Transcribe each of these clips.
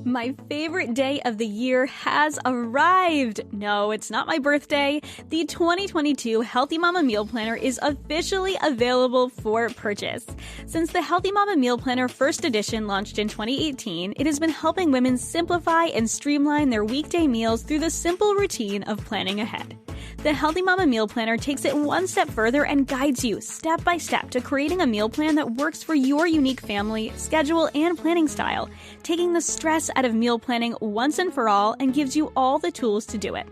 My favorite day of the year has arrived. No, it's not my birthday. The 2022 Healthy Mama Meal Planner is officially available for purchase. Since the Healthy Mama Meal Planner First Edition launched in 2018, it has been helping women simplify and streamline their weekday meals through the simple routine of planning ahead. The Healthy Mama Meal Planner takes it one step further and guides you step by step to creating a meal plan that works for your unique family, schedule, and planning style, taking the stress out of meal planning once and for all and gives you all the tools to do it.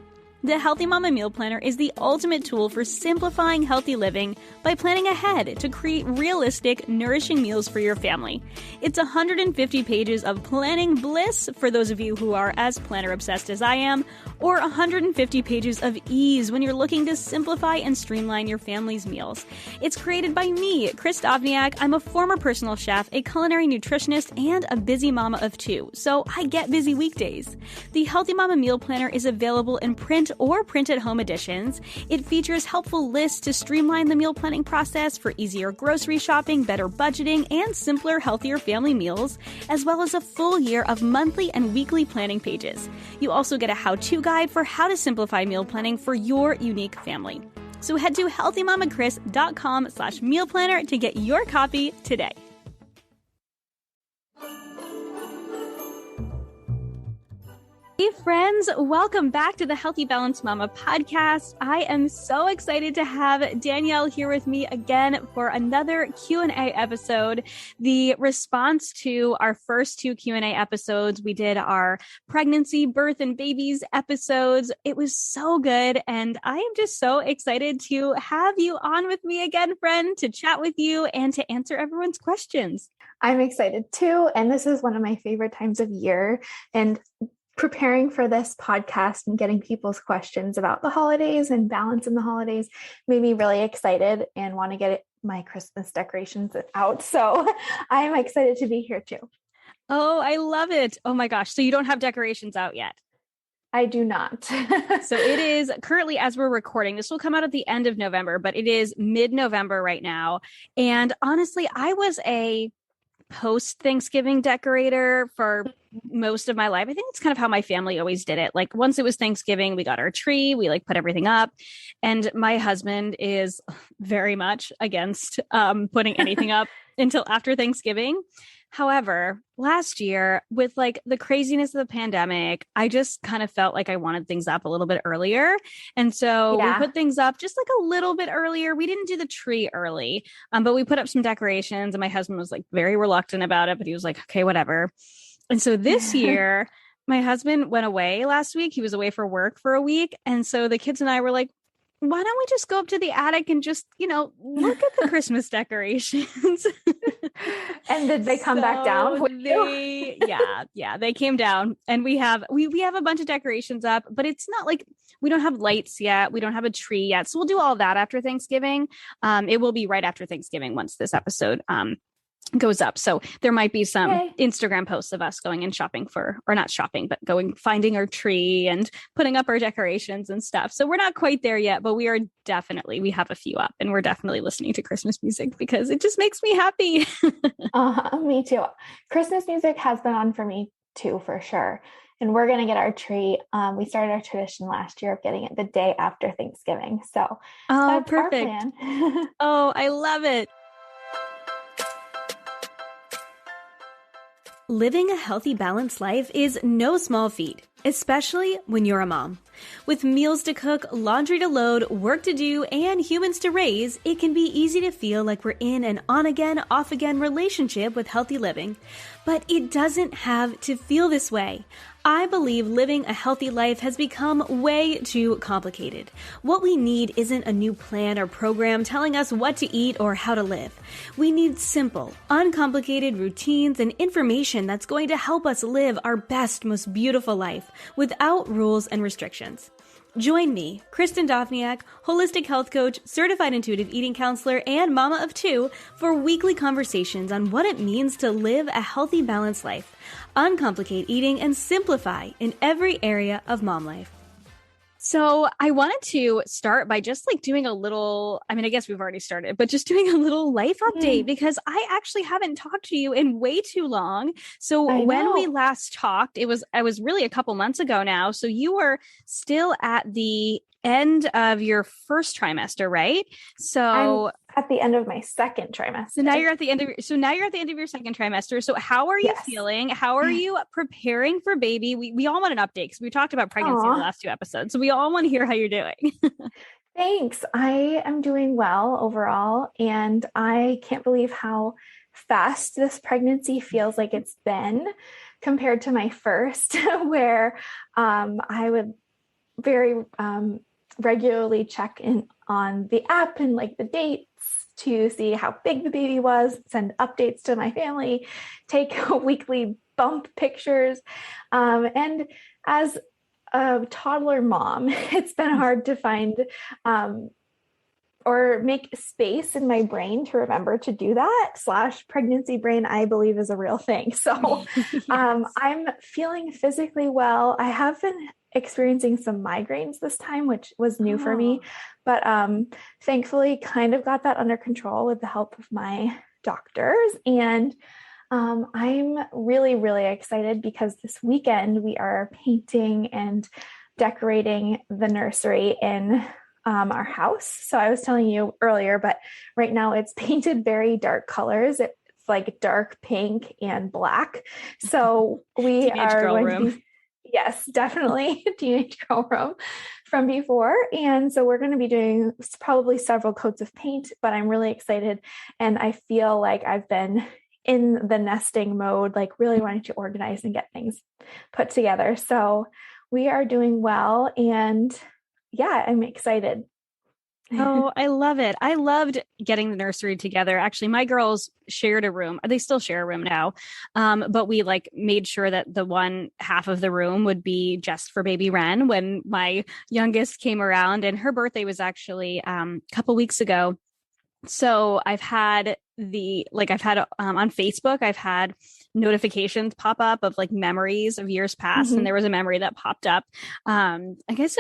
The Healthy Mama Meal Planner is the ultimate tool for simplifying healthy living by planning ahead to create realistic, nourishing meals for your family. It's 150 pages of planning bliss for those of you who are as planner obsessed as I am, or 150 pages of ease when you're looking to simplify and streamline your family's meals. It's created by me, Kristin Dovbniak. I'm a former personal chef, a culinary nutritionist, and a busy mama of two, so I get busy weekdays. The Healthy Mama Meal Planner is available in print or print-at-home editions. It features helpful lists to streamline the meal planning process for easier grocery shopping, better budgeting, and simpler, healthier family meals, as well as a full year of monthly and weekly planning pages. You also get a how-to guide for how to simplify meal planning for your unique family. So head to healthymamakris.com/meal planner to get your copy today. Hey friends, welcome back to the Healthy Balanced Mama podcast. I am so excited to have Danielle here with me again for another Q&A episode. The response to our first two Q&A episodes, we did our pregnancy, birth, and babies episodes. It was so good, and I am just so excited to have you on with me again, friend, to chat with you and to answer everyone's questions. I'm excited too, and this is one of my favorite times of year, and preparing for this podcast and getting people's questions about the holidays and balance in the holidays made me really excited and want to get my Christmas decorations out. So I'm excited to be here too. Oh, I love it. Oh my gosh. So you don't have decorations out yet? I do not. So it is currently, as we're recording, this will come out at the end of November, but it is mid-November right now. And honestly, I was a post-Thanksgiving decorator for most of my life. I think it's kind of how my family always did it. Like once it was Thanksgiving, we got our tree, we like put everything up. And my husband is very much against putting anything up until after Thanksgiving. However, last year with like the craziness of the pandemic, I just kind of felt like I wanted things up a little bit earlier. And so we put things up just like a little bit earlier. We didn't do the tree early, but we put up some decorations and my husband was like very reluctant about it, but he was like, okay, whatever. And so this year, my husband went away last week. He was away for work for a week. And so the kids and I were like, why don't we just go up to the attic and just, look at the Christmas decorations? And did they come back down? They came down, and we have a bunch of decorations up, but it's not like we don't have lights yet. We don't have a tree yet. So we'll do all that after Thanksgiving. It will be right after Thanksgiving once this episode goes up. So there might be some Instagram posts of us going and shopping finding our tree and putting up our decorations and stuff. So we're not quite there yet, but we have a few up, and we're definitely listening to Christmas music because it just makes me happy. Me too. Christmas music has been on for me too, for sure. And we're going to get our tree. We started our tradition last year of getting it the day after Thanksgiving. So that's perfect. Our plan. Oh, I love it. Living a healthy, balanced life is no small feat, especially when you're a mom. With meals to cook, laundry to load, work to do, and humans to raise, it can be easy to feel like we're in an on-again, off-again relationship with healthy living. But it doesn't have to feel this way. I believe living a healthy life has become way too complicated. What we need isn't a new plan or program telling us what to eat or how to live. We need simple, uncomplicated routines and information that's going to help us live our best, most beautiful life without rules and restrictions. Join me, Kristin Dovbniak, holistic health coach, certified intuitive eating counselor, and mama of two, for weekly conversations on what it means to live a healthy, balanced life, uncomplicate eating, and simplify in every area of mom life. So I wanted to start by just like doing a little, I mean, I guess we've already started, but just doing a little life update because I actually haven't talked to you in way too long. So I when we know. last talked, I was really a couple months ago now. So you were still at the end of your first trimester, right? I'm So at the end of my second so now trimester. you're at the end of now you're at the end of your second trimester. So how are you Yes. feeling? How are you preparing for baby? We all want an update because we talked about pregnancy in the Aw, last two episodes. So we all want to hear how you're doing. thanks. I am doing well overall, and I can't believe how fast this pregnancy feels like it's been compared to my first, where I would very regularly check in on the app and like the dates to see how big the baby was, send updates to my family, take weekly bump pictures. And as a toddler mom, it's been hard to find um, or make space in my brain to remember to do that. Slash pregnancy brain, I believe, is a real thing. So Yes. I'm feeling physically well. I have been experiencing some migraines this time, which was new for me, Oh, but thankfully kind of got that under control with the help of my doctors. And I'm really, really excited because this weekend we are painting and decorating the nursery in our house. So I was telling you earlier, but right now it's painted very dark colors. It's like dark pink and black. So we teenage are girl going to room. be, yes, definitely a teenage girl room from before. And so we're going to be doing probably several coats of paint, but I'm really excited. And I feel like I've been in the nesting mode, like really wanting to organize and get things put together. So we are doing well. And yeah, I'm excited. Oh, I love it. I loved getting the nursery together. Actually, my girls shared a room. They still share a room now. But we like made sure that the one half of the room would be just for baby Ren when my youngest came around, and her birthday was actually a couple weeks ago. So I've had on Facebook, I've had notifications pop up of like memories of years past. And Mhm. there was a memory that popped up. I guess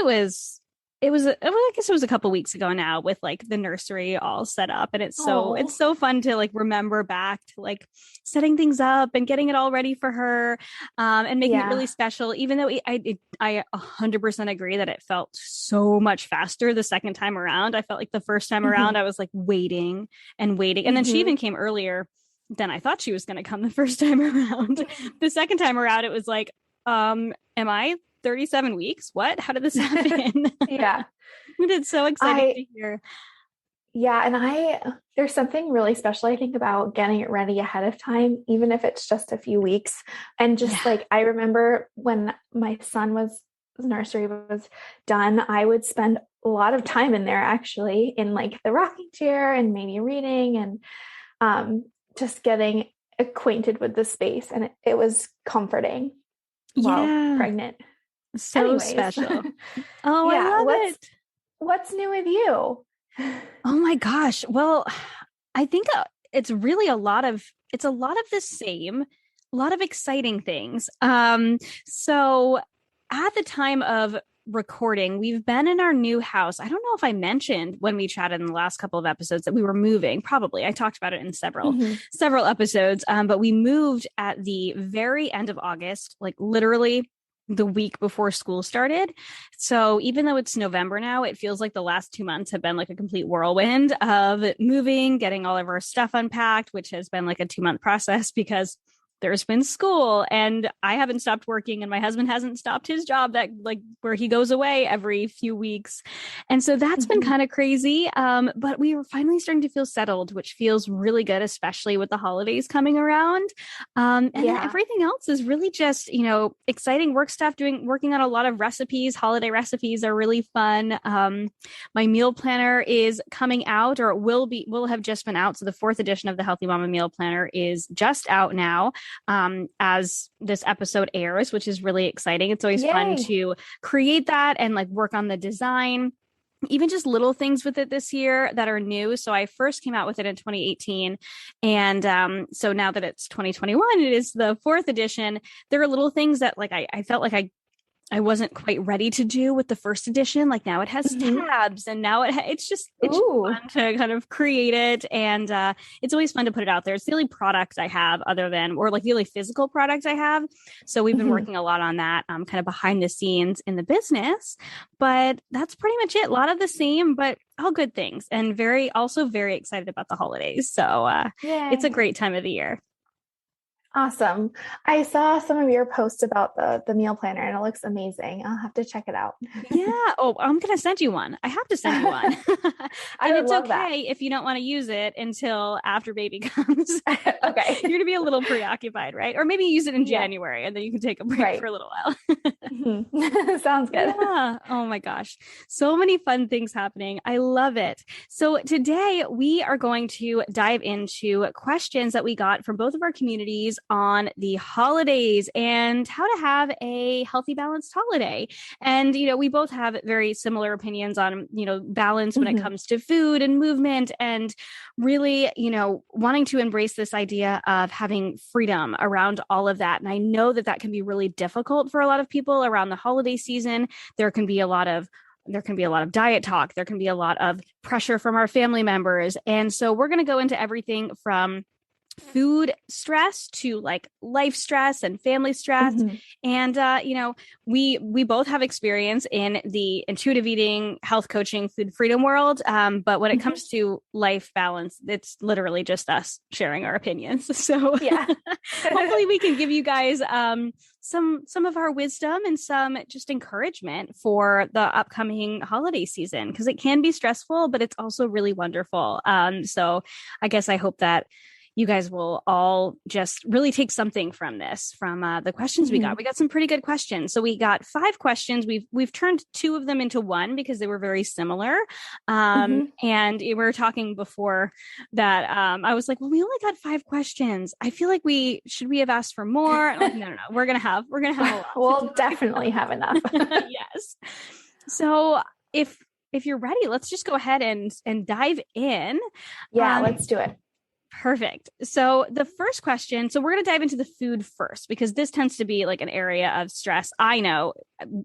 I guess it was a couple weeks ago now with like the nursery all set up. And it's Oh, so fun to like remember back to like setting things up and getting it all ready for her, and making it really yeah. special, even though I 100% agree that it felt so much faster the second time around. I felt like the first time around, Mhm. I was like waiting and waiting. And then she even Mhm. came earlier than I thought she was going to come the first time around. The second time around, it was like, am I 37 weeks? What? How did this happen? Yeah. It's so exciting I to hear. Yeah, and there's something really special, I think, about getting it ready ahead of time, even if it's just a few weeks. And just Yeah. like I remember when my son was nursery was done, I would spend a lot of time in there actually in like the rocking chair and maybe reading and just getting acquainted with the space. And it was comforting while Yeah. pregnant. So Anyways, special. Oh, I yeah, love it. what's new with you? Oh my gosh. Well, I think it's really it's a lot of the same, a lot of exciting things. So at the time of recording, we've been in our new house. I don't know if I mentioned when we chatted in the last couple of episodes that we were moving. Probably. I talked about it in Mhm. several episodes. But we moved at the very end of August, like literally the week before school started. So even though it's November now, it feels like the last 2 months have been like a complete whirlwind of moving, getting all of our stuff unpacked, which has been like a 2 month process because there's been school and I haven't stopped working and my husband hasn't stopped his job that like where he goes away every few weeks. And so that's been Mhm. kind of crazy. But we were finally starting to feel settled, which feels really good, especially with the holidays coming around. And then Yeah. everything else is really just, exciting work stuff, working on a lot of recipes. Holiday recipes are really fun. My meal planner is coming out or will have just been out. So the fourth edition of the Healthy Mama Meal Planner is just out now, as this episode airs, which is really exciting. It's always fun Yay. to create that and like work on the design, even just little things with it this year that are new. So I first came out with it in 2018. And so now that it's 2021, it is the fourth edition. There are little things that like I felt like I I wasn't quite ready to do with the first edition. Like now it has tabs, and now it's just fun to kind of create it. And it's always fun to put it out there. It's the only product I have or like the only physical product I have. So we've been working a lot on that kind of behind the scenes in the business, but that's pretty much it. A lot of the same, but all good things, and also very excited about the holidays. So it's a great time of the year. Awesome. I saw some of your posts about the meal planner and it looks amazing. I'll have to check it out. Yeah. Oh, I'm going to send you one. I have to send you one. And it's okay if you don't want to use it until after baby comes. Okay. You're going to be a little preoccupied, right? Or maybe use it in January and then you can take a break for a little while. Sounds good. Yeah. Oh my gosh. So many fun things happening. I love it. So today we are going to dive into questions that we got from both of our communities on the holidays and how to have a healthy, balanced holiday. And, we both have very similar opinions on, balance when it comes to food and movement, and really, wanting to embrace this idea of having freedom around all of that. And I know that can be really difficult for a lot of people around the holiday season. There can be a lot of diet talk. There can be a lot of pressure from our family members. And so we're going to go into everything from food stress to like life stress and family stress. And, we both have experience in the intuitive eating, health coaching, food freedom world. But when it comes to life balance, it's literally just us sharing our opinions. So hopefully we can give you guys some of our wisdom and some just encouragement for the upcoming holiday season, because it can be stressful, but it's also really wonderful. So I guess I hope that you guys will all just really take something from this, from the questions we got. We got some pretty good questions. So we got 5 questions. We've turned 2 of them into one because they were very similar. And we were talking before that I was like, well, we only got 5 questions. I feel like we have asked for more. And I'm like, no. We're gonna have a lot. We'll definitely have enough. Yes. So if you're ready, let's just go ahead and dive in. Yeah, let's do it. Perfect. So the first question, we're going to dive into the food first, because this tends to be like an area of stress. I know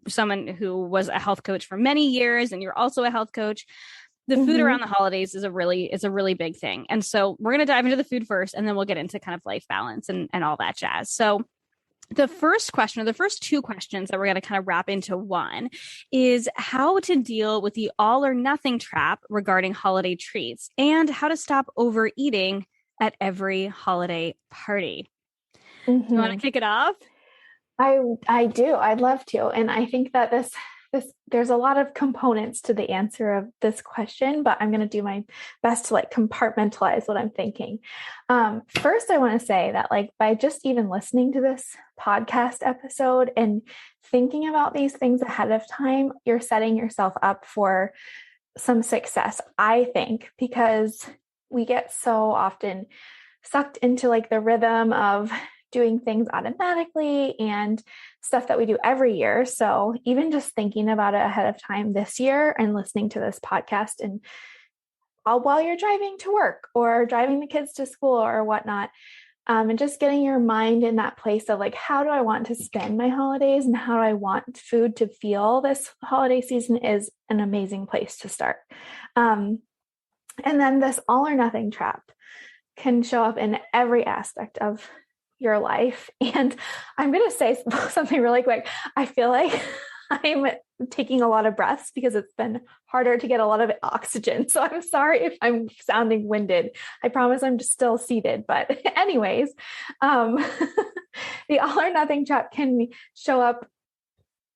someone who was a health coach for many years, and you're also a health coach. The food around the holidays is a really big thing. And so we're going to dive into the food first, and then we'll get into kind of life balance and all that jazz. So the first question, or the first 2 questions that we're going to kind of wrap into one, is how to deal with the all or nothing trap regarding holiday treats, and how to stop overeating at every holiday party. You want to kick it off? I do. I'd love to. And I think that there's a lot of components to the answer of this question, but I'm going to do my best to like compartmentalize what I'm thinking. First, I want to say that like by just even listening to this podcast episode and thinking about these things ahead of time, you're setting yourself up for some success, I think, because we get so often sucked into like the rhythm of doing things automatically and stuff that we do every year. So even just thinking about it ahead of time this year and listening to this podcast and while you're driving to work or driving the kids to school or whatnot, and just getting your mind in that place of like, how do I want to spend my holidays and how do I want food to feel this holiday season is an amazing place to start. And then this all or nothing trap can show up in every aspect of your life. And I'm going to say something really quick. I feel like I'm taking a lot of breaths because it's been harder to get a lot of oxygen. So I'm sorry if I'm sounding winded. I promise I'm just still seated. But anyways, the all or nothing trap can show up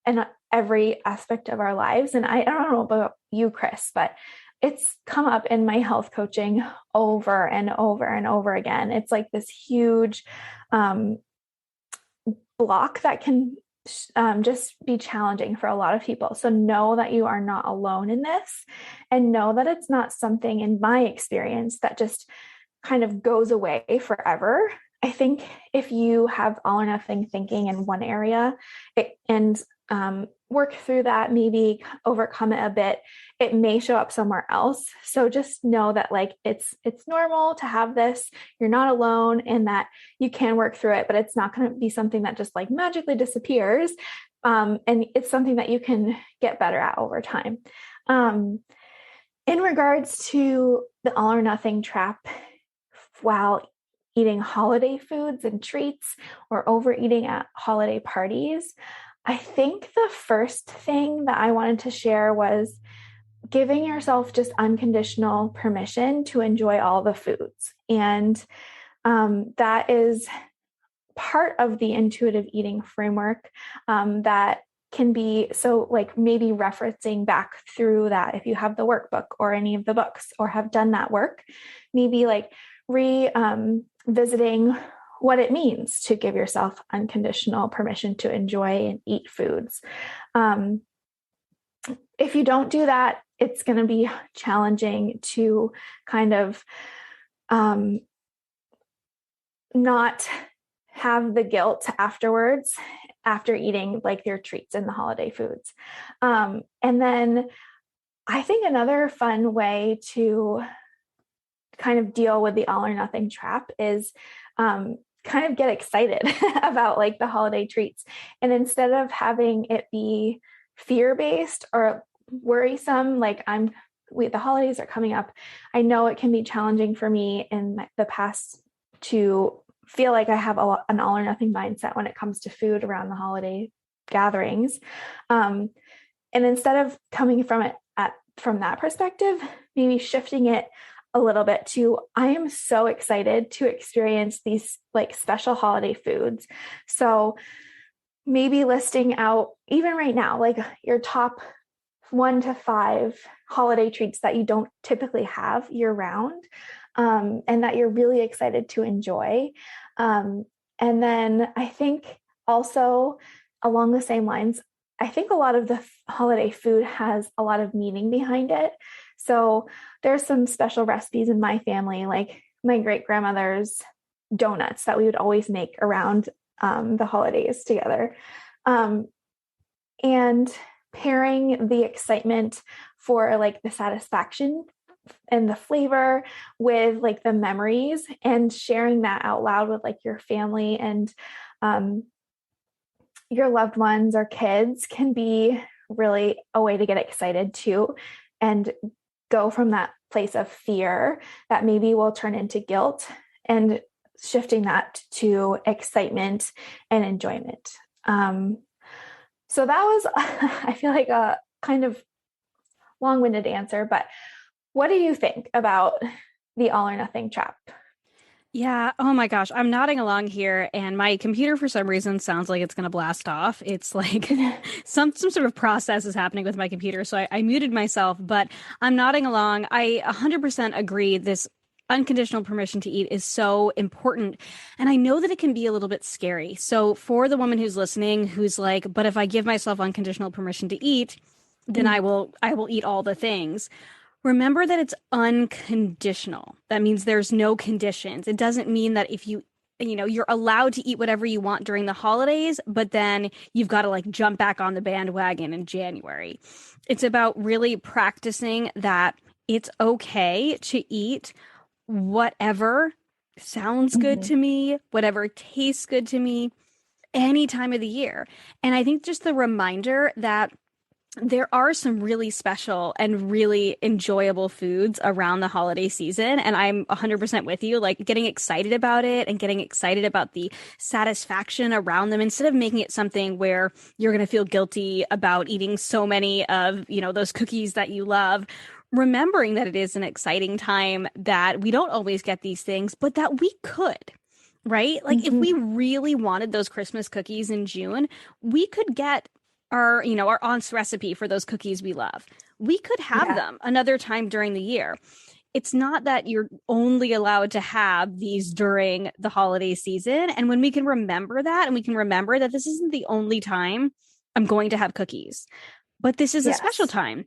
in every aspect of our lives. And I don't know about you, Chris, but it's come up in my health coaching over and over and over again. It's like this huge block that can just be challenging for a lot of people. So know that you are not alone in this, and know that it's not something, in my experience, that just kind of goes away forever. I think if you have all or nothing thinking in one area, and work through that, maybe overcome it a bit, it may show up somewhere else. So just know that like it's normal to have this. You're not alone, and that you can work through it, but it's not going to be something that just like magically disappears. And it's something that you can get better at over time. In regards to the all or nothing trap while eating holiday foods and treats or overeating at holiday parties, I think the first thing that I wanted to share was giving yourself just unconditional permission to enjoy all the foods. And that is part of the intuitive eating framework that can be, so like maybe referencing back through that if you have the workbook or any of the books or have done that work, maybe like visiting what it means to give yourself unconditional permission to enjoy and eat foods. If you don't do that, it's going to be challenging to kind of not have the guilt afterwards after eating like your treats and the holiday foods. And then I think another fun way to kind of deal with the all or nothing trap is kind of get excited about like the holiday treats. And instead of having it be fear-based or worrisome, like the holidays are coming up. I know it can be challenging for me in the past to feel like I have an all or nothing mindset when it comes to food around the holiday gatherings. And instead of coming from it from that perspective, maybe shifting it a little bit to, I am so excited to experience these like special holiday foods. So maybe listing out even right now, like your top 1 to 5 holiday treats that you don't typically have year round, and that you're really excited to enjoy. And then I think also along the same lines, I think a lot of the holiday food has a lot of meaning behind it. So there's some special recipes in my family, like my great grandmother's donuts that we would always make around the holidays together. And pairing the excitement for like the satisfaction and the flavor with like the memories and sharing that out loud with like your family and your loved ones or kids can be really a way to get excited too and go from that place of fear that maybe will turn into guilt and shifting that to excitement and enjoyment. So that was, I feel like a kind of long-winded answer, but what do you think about the all or nothing trap? Yeah. Oh my gosh. I'm nodding along here and my computer for some reason sounds like it's going to blast off. It's like some sort of process is happening with my computer. So I muted myself, but I'm nodding along. I 100% agree. This unconditional permission to eat is so important. And I know that it can be a little bit scary. So for the woman who's listening, who's like, but if I give myself unconditional permission to eat, then I will eat all the things. Remember that it's unconditional. That means there's no conditions. It doesn't mean that if you're allowed to eat whatever you want during the holidays, but then you've got to like jump back on the bandwagon in January. It's about really practicing that it's okay to eat whatever sounds good to me, whatever tastes good to me, any time of the year. And I think just the reminder that there are some really special and really enjoyable foods around the holiday season. And I'm 100% with you, like getting excited about it and getting excited about the satisfaction around them instead of making it something where you're going to feel guilty about eating so many of, those cookies that you love. Remembering that it is an exciting time, that we don't always get these things, but that we could. Right? Like if we really wanted those Christmas cookies in June, we could get our aunt's recipe for those cookies we love. We could have them another time during the year. It's not that you're only allowed to have these during the holiday season. And when we can remember that, and we can remember that this isn't the only time I'm going to have cookies, but this is a special time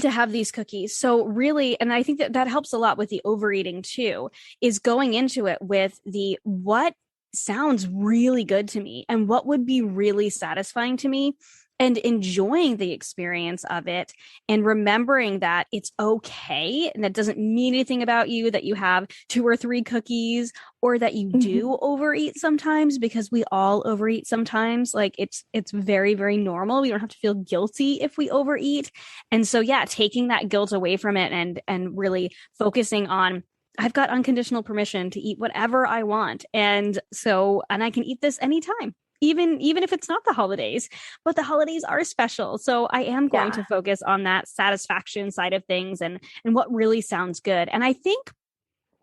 to have these cookies. So really, and I think that helps a lot with the overeating too, is going into it with what sounds really good to me and what would be really satisfying to me and enjoying the experience of it and remembering that it's okay and that doesn't mean anything about you that you have 2 or 3 cookies or that you do overeat sometimes, because we all overeat sometimes. Like it's very, very normal. We don't have to feel guilty if we overeat. And so, yeah, taking that guilt away from it and really focusing on, I've got unconditional permission to eat whatever I want. And I can eat this anytime, even if it's not the holidays, but the holidays are special. So I am going to focus on that satisfaction side of things and what really sounds good. And I think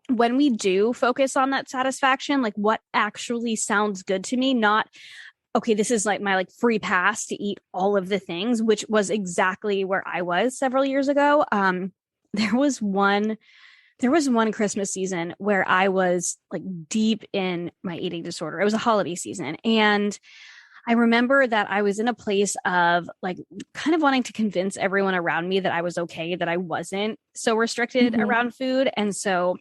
when we do focus on that satisfaction, like what actually sounds good to me, not, okay, this is like my like free pass to eat all of the things, which was exactly where I was several years ago. There was one Christmas season where I was like deep in my eating disorder. It was a holiday season. And I remember that I was in a place of like kind of wanting to convince everyone around me that I was okay, that I wasn't so restricted around food. And so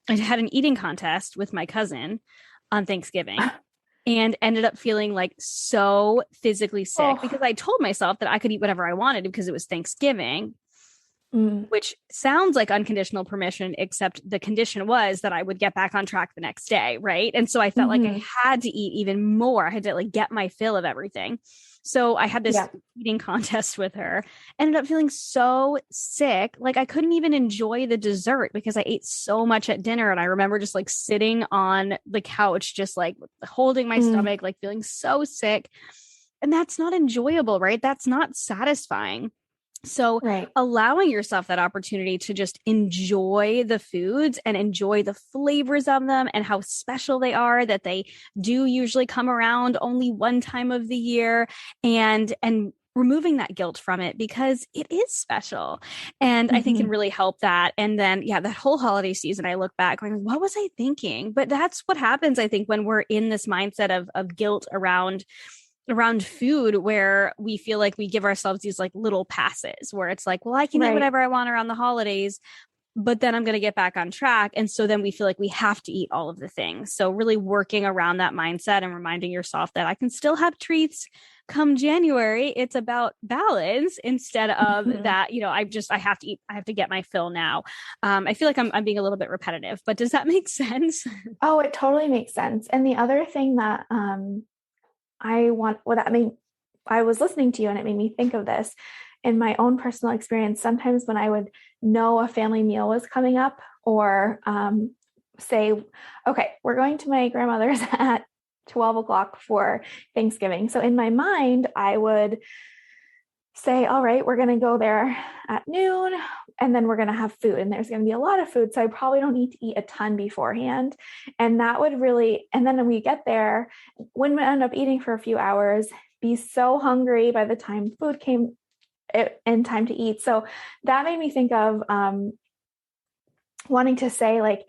I had an eating contest with my cousin on Thanksgiving and ended up feeling like so physically sick because I told myself that I could eat whatever I wanted because it was Thanksgiving. Which sounds like unconditional permission, except the condition was that I would get back on track the next day. Right. And so I felt like I had to eat even more. I had to like get my fill of everything. So I had this eating contest with her, ended up feeling so sick. Like I couldn't even enjoy the dessert because I ate so much at dinner. And I remember just like sitting on the couch, just like holding my stomach, like feeling so sick. And that's not enjoyable, right? That's not satisfying. So allowing yourself that opportunity to just enjoy the foods and enjoy the flavors of them and how special they are, that they do usually come around only one time of the year, and removing that guilt from it because it is special. And I think can really help that. And then, that whole holiday season, I look back going, what was I thinking? But that's what happens, I think, when we're in this mindset of guilt around food, where we feel like we give ourselves these like little passes where it's like, well, I can eat whatever I want around the holidays, but then I'm going to get back on track. And so then we feel like we have to eat all of the things. So really working around that mindset and reminding yourself that I can still have treats come January. It's about balance instead of that, I have to eat, I have to get my fill now. I feel like I'm being a little bit repetitive, but does that make sense? Oh, it totally makes sense. And the other thing that, I was listening to you and it made me think of this in my own personal experience. Sometimes when I would know a family meal was coming up, or say, okay, we're going to my grandmother's at 12 o'clock for Thanksgiving. So in my mind, I would say, all right, we're going to go there at noon and then we're going to have food, and there's going to be a lot of food. So I probably don't need to eat a ton beforehand. And that would really, and then when we get there, when we end up eating for a few hours, be so hungry by the time food came in time to eat. So that made me think of wanting to say, like,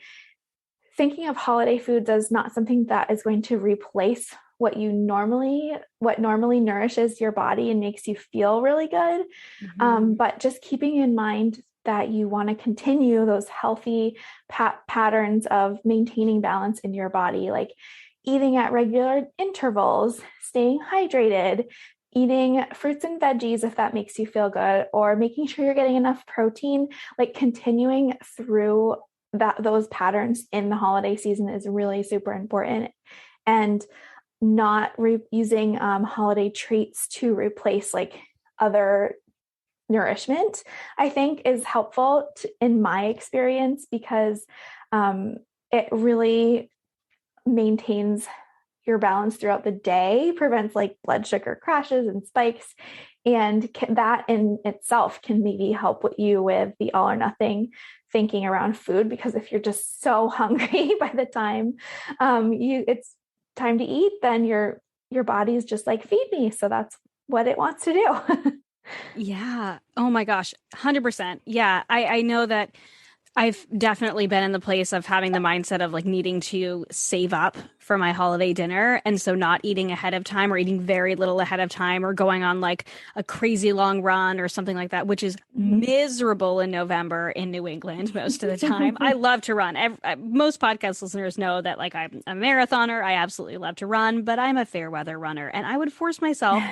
thinking of holiday foods as not something that is going to replace what normally nourishes your body and makes you feel really good. But just keeping in mind that you want to continue those healthy patterns of maintaining balance in your body, like eating at regular intervals, staying hydrated, eating fruits and veggies if that makes you feel good, or making sure you're getting enough protein, like continuing through those patterns in the holiday season is really super important. And not using holiday treats to replace like other nourishment, I think is helpful in my experience, because it really maintains your balance throughout the day, prevents like blood sugar crashes and spikes. And that in itself can maybe help you with the all or nothing thinking around food, because if you're just so hungry by the time it's time to eat, then your body is just like, feed me. So that's what it wants to do. Yeah. Oh my gosh. 100%. Yeah. I know that I've definitely been in the place of having the mindset of like needing to save up for my holiday dinner. And so not eating ahead of time or eating very little ahead of time or going on like a crazy long run or something like that, which is miserable in November in New England most of the time. I love to run. Most podcast listeners know that like I'm a marathoner. I absolutely love to run, but I'm a fair weather runner. And I would force myself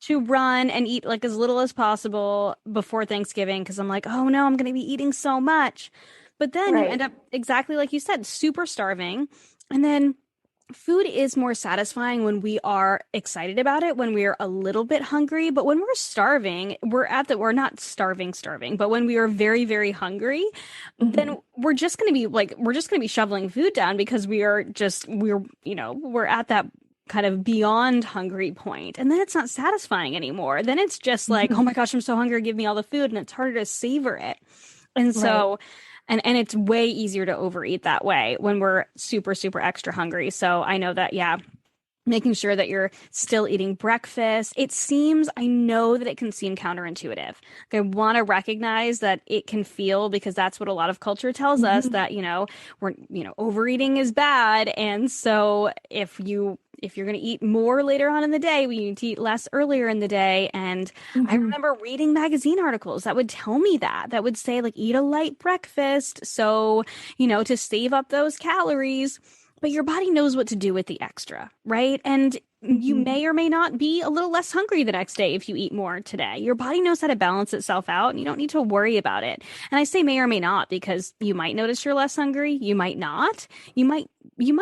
to run and eat like as little as possible before Thanksgiving because I'm like, oh no, I'm going to be eating so much. But then you end up exactly like you said, super starving. And then food is more satisfying when we are excited about it, when we're a little bit hungry. But when we're starving, we're not starving, but when we are very, very hungry, then we're just going to be shoveling food down because we're at that kind of beyond hungry point. And then it's not satisfying anymore. Then it's just like, oh my gosh, I'm so hungry. Give me all the food. And it's harder to savor it. And so And it's way easier to overeat that way when we're super, super extra hungry. So I know that, making sure that you're still eating breakfast. I know that it can seem counterintuitive. I want to recognize that it can feel, because that's what a lot of culture tells us, that, overeating is bad. And so if you're going to eat more later on in the day, we need to eat less earlier in the day. And I remember reading magazine articles that would tell me that would say like, eat a light breakfast. So, to save up those calories. But your body knows what to do with the extra, right? And you may or may not be a little less hungry the next day if you eat more today. Your body knows how to balance itself out, and you don't need to worry about it. And I say may or may not because you might notice you're less hungry. You might not. You might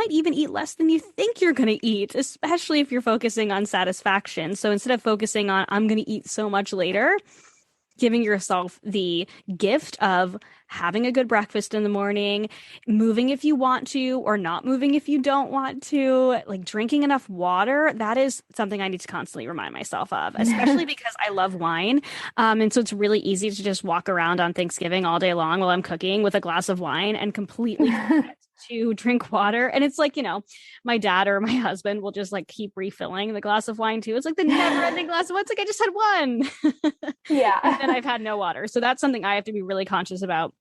even eat less than you think you're going to eat, especially if you're focusing on satisfaction. So instead of focusing on, I'm going to eat so much later, giving yourself the gift of having a good breakfast in the morning, moving if you want to, or not moving if you don't want to, like drinking enough water. That is something I need to constantly remind myself of, especially because I love wine. And so it's really easy to just walk around on Thanksgiving all day long while I'm cooking with a glass of wine and completely forget to drink water. And it's like, my dad or my husband will just like keep refilling the glass of wine too. It's like the never ending glass of wine. It's like, I just had one. Yeah. And then I've had no water. So that's something I have to be really conscious about,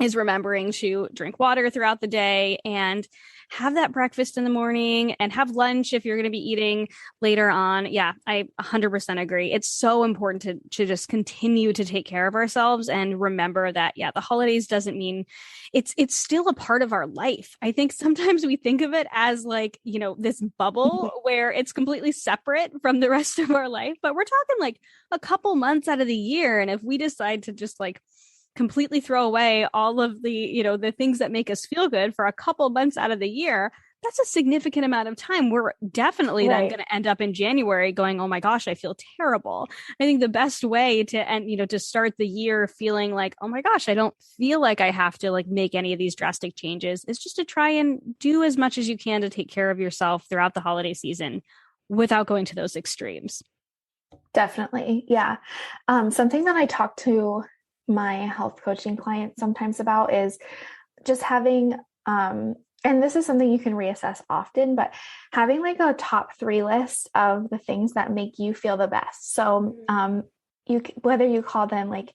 is remembering to drink water throughout the day and have that breakfast in the morning and have lunch if you're going to be eating later on. Yeah, I 100% agree. It's so important to just continue to take care of ourselves and remember that, the holidays doesn't mean it's still a part of our life. I think sometimes we think of it as like, this bubble where it's completely separate from the rest of our life, but we're talking like a couple months out of the year. And if we decide to just like completely throw away all of the, the things that make us feel good for a couple months out of the year, that's a significant amount of time. We're definitely then going to end up in January going, oh my gosh, I feel terrible. I think the best way to end, to start the year feeling like, oh my gosh, I don't feel like I have to like make any of these drastic changes, is just to try and do as much as you can to take care of yourself throughout the holiday season without going to those extremes. Definitely. Yeah. Something that I talk to my health coaching clients sometimes about is just having, and this is something you can reassess often, but having like a top 3 list of the things that make you feel the best. So, whether you call them like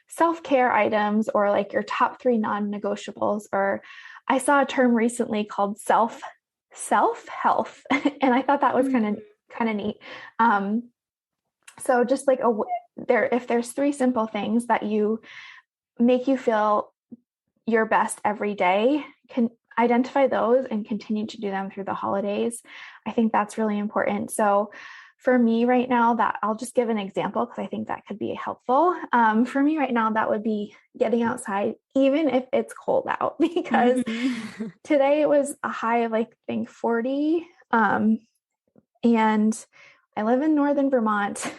self-care items or like your top 3 non-negotiables, or I saw a term recently called self-health. And I thought that was kind of neat. So just like if there's 3 simple things that you make you feel your best every day, can identify those and continue to do them through the holidays. I think that's really important. So for me right now, that I'll just give an example because I think that could be helpful. For me right now, that would be getting outside, even if it's cold out, because today it was a high of like, I think 40. And I live in northern Vermont.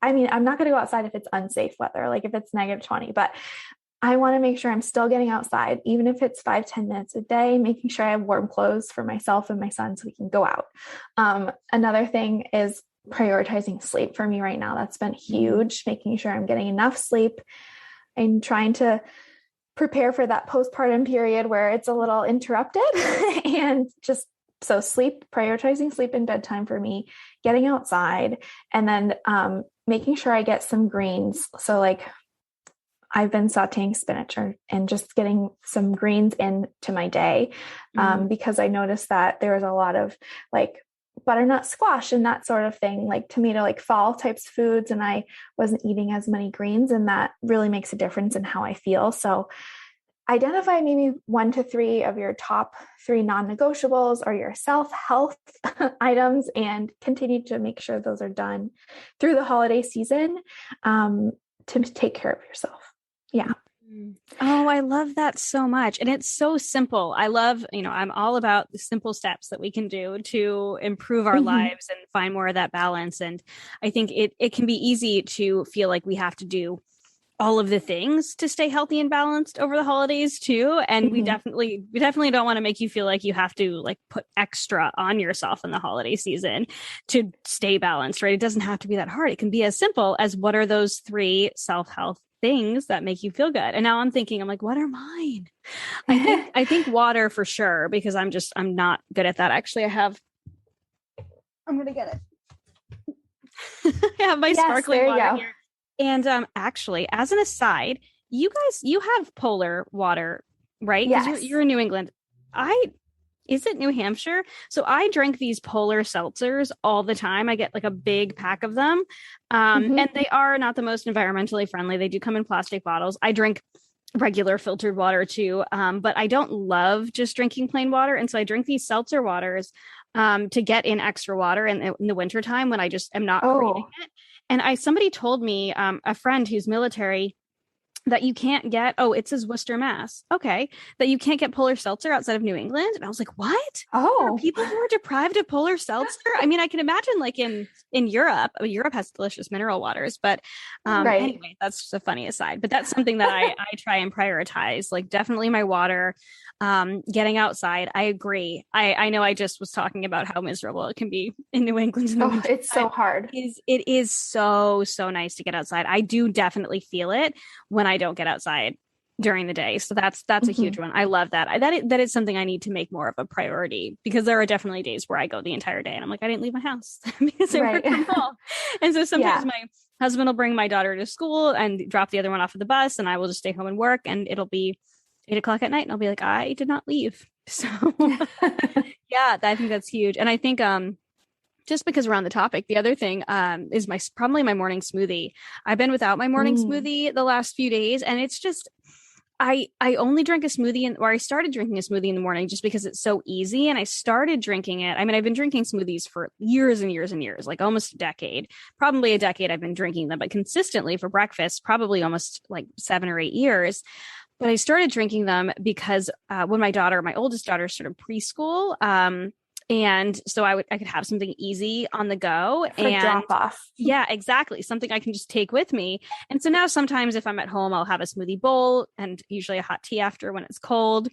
I'm not going to go outside if it's unsafe weather, like if it's -20, but I want to make sure I'm still getting outside, even if it's 5-10 minutes a day, making sure I have warm clothes for myself and my son so we can go out. Another thing is prioritizing sleep for me right now. That's been huge, making sure I'm getting enough sleep and trying to prepare for that postpartum period where it's a little interrupted and just so prioritizing sleep and bedtime for me, getting outside, and then making sure I get some greens. So like I've been sauteing spinach and just getting some greens into my day, because I noticed that there was a lot of like butternut squash and that sort of thing, like tomato, like fall types foods. And I wasn't eating as many greens, and that really makes a difference in how I feel. So identify maybe 1 to 3 of your top 3 non-negotiables or your self-health items, and continue to make sure those are done through the holiday season, to take care of yourself. Yeah. Oh, I love that so much. And it's so simple. I love, I'm all about the simple steps that we can do to improve our lives and find more of that balance. And I think it can be easy to feel like we have to do all of the things to stay healthy and balanced over the holidays too. And we definitely don't want to make you feel like you have to like put extra on yourself in the holiday season to stay balanced, right? It doesn't have to be that hard. It can be as simple as, what are those 3 self-health things that make you feel good? And now I'm like, what are mine? I think water for sure, because I'm not good at that. Actually, I'm going to get it. I have my sparkling water here. And actually, as an aside, you have polar water, right? Because you're in New England. Is it New Hampshire? So I drink these polar seltzers all the time. I get like a big pack of them. And they are not the most environmentally friendly. They do come in plastic bottles. I drink regular filtered water too. But I don't love just drinking plain water. And so I drink these seltzer waters to get in extra water in the wintertime when I just am not craving it. And somebody told me, a friend who's military, that you can't get, it says Worcester, Mass. Okay. That you can't get polar seltzer outside of New England. And I was like, what? There are people who are deprived of polar seltzer? I mean, I can imagine like in Europe. Europe has delicious mineral waters, but anyway, that's just a funny aside. But that's something that I try and prioritize, like definitely my water, getting outside. I agree. I know I just was talking about how miserable it can be in New England. It's so hard. It is so nice to get outside. I do definitely feel it when I don't get outside during the day. So that's a huge one. I love that. That is something I need to make more of a priority, because there are definitely days where I go the entire day and I'm like, I didn't leave my house because I work from home. And so sometimes my husband will bring my daughter to school and drop the other one off at the bus, and I will just stay home and work, and it'll be 8:00 at night and I'll be like, I did not leave. So yeah, I think that's huge. And I think, just because we're on the topic, the other thing is probably my morning smoothie. I've been without my morning smoothie the last few days, and it's just, I only drink a smoothie, or I started drinking a smoothie in the morning just because it's so easy. And I started drinking it. I mean, I've been drinking smoothies for years and years and years, like almost a decade, probably a decade I've been drinking them, but consistently for breakfast, probably almost like 7 or 8 years. But I started drinking them because when my oldest daughter started preschool, and so I could have something easy on the go and drop off. Yeah, exactly. Something I can just take with me. And so now sometimes if I'm at home, I'll have a smoothie bowl and usually a hot tea after when it's cold.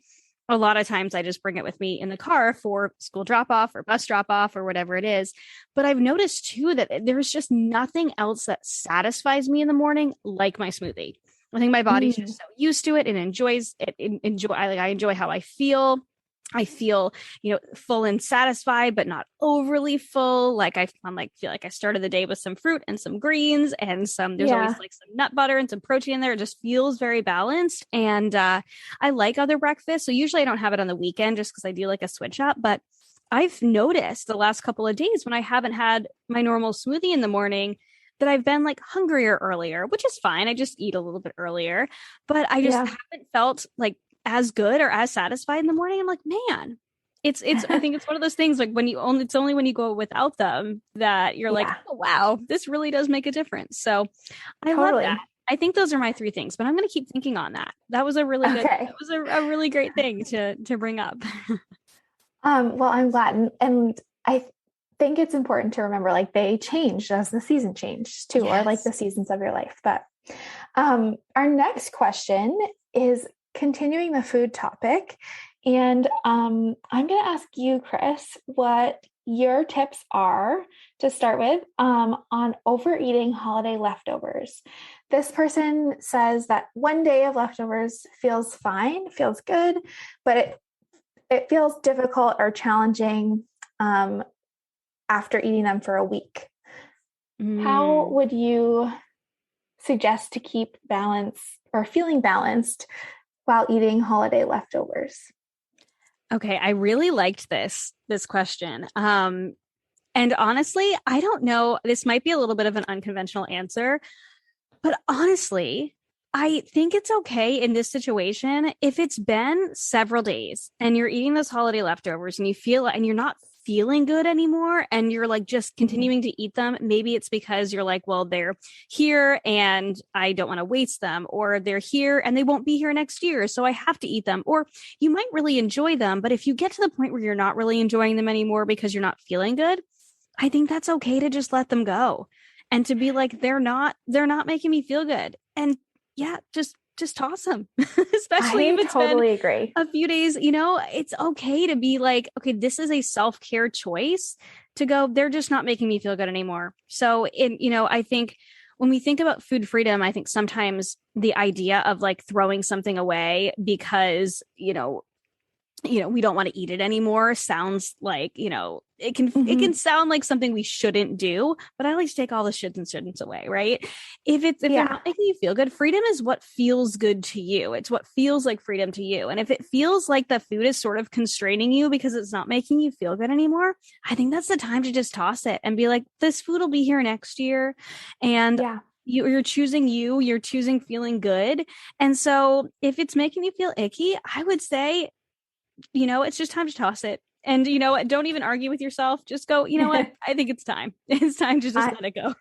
A lot of times I just bring it with me in the car for school drop off or bus drop off or whatever it is. But I've noticed too that there's just nothing else that satisfies me in the morning like my smoothie. I think my body's just so used to it and enjoys it. I enjoy how I feel. I feel, full and satisfied, but not overly full. Like I feel like I started the day with some fruit and some greens and there's always like some nut butter and some protein in there. It just feels very balanced. And I like other breakfasts. So usually I don't have it on the weekend just because I do like a switch up. But I've noticed the last couple of days when I haven't had my normal smoothie in the morning that I've been like hungrier earlier, which is fine. I just eat a little bit earlier, but I just haven't felt like as good or as satisfied in the morning. I'm like, man, it's, I think it's one of those things like it's only when you go without them that you're like, oh, wow, this really does make a difference. So I love that. I think those are my 3 things, but I'm going to keep thinking on that. That was a really good, that was a really great thing to bring up. Well, I'm glad. And I think it's important to remember, like they changed as the season changed too, or like the seasons of your life. But our next question is continuing the food topic. And I'm going to ask you, Chris, what your tips are to start with on overeating holiday leftovers. This person says that one day of leftovers feels fine, feels good, but it feels difficult or challenging after eating them for a week. How would you suggest to keep balance or feeling balanced while eating holiday leftovers? Okay, I really liked this question. And honestly, I don't know, this might be a little bit of an unconventional answer, but honestly, I think it's okay in this situation if it's been several days and you're eating those holiday leftovers and you feel and you're not feeling good anymore and you're like just continuing to eat them. Maybe it's because you're like, well, they're here and I don't want to waste them, or they're here and they won't be here next year, so I have to eat them. Or you might really enjoy them, but if you get to the point where you're not really enjoying them anymore because you're not feeling good, I think that's okay to just let them go and to be like, they're not making me feel good. And yeah, just toss them. Especially if it's totally been agree. a few days, it's okay to be like, okay, this is a self-care choice to go, they're just not making me feel good anymore. So I think when we think about food freedom, I think sometimes the idea of like throwing something away because, we don't want to eat it anymore sounds like, it can sound like something we shouldn't do, but I like to take all the shoulds and shouldn'ts away, right? If they're not making you feel good, freedom is what feels good to you. It's what feels like freedom to you. And if it feels like the food is sort of constraining you because it's not making you feel good anymore, I think that's the time to just toss it and be like, this food will be here next year. And you're choosing you're choosing feeling good. And so if it's making you feel icky, I would say, it's just time to toss it. And don't even argue with yourself. Just go, you know what? I think it's time. It's time to just let it go.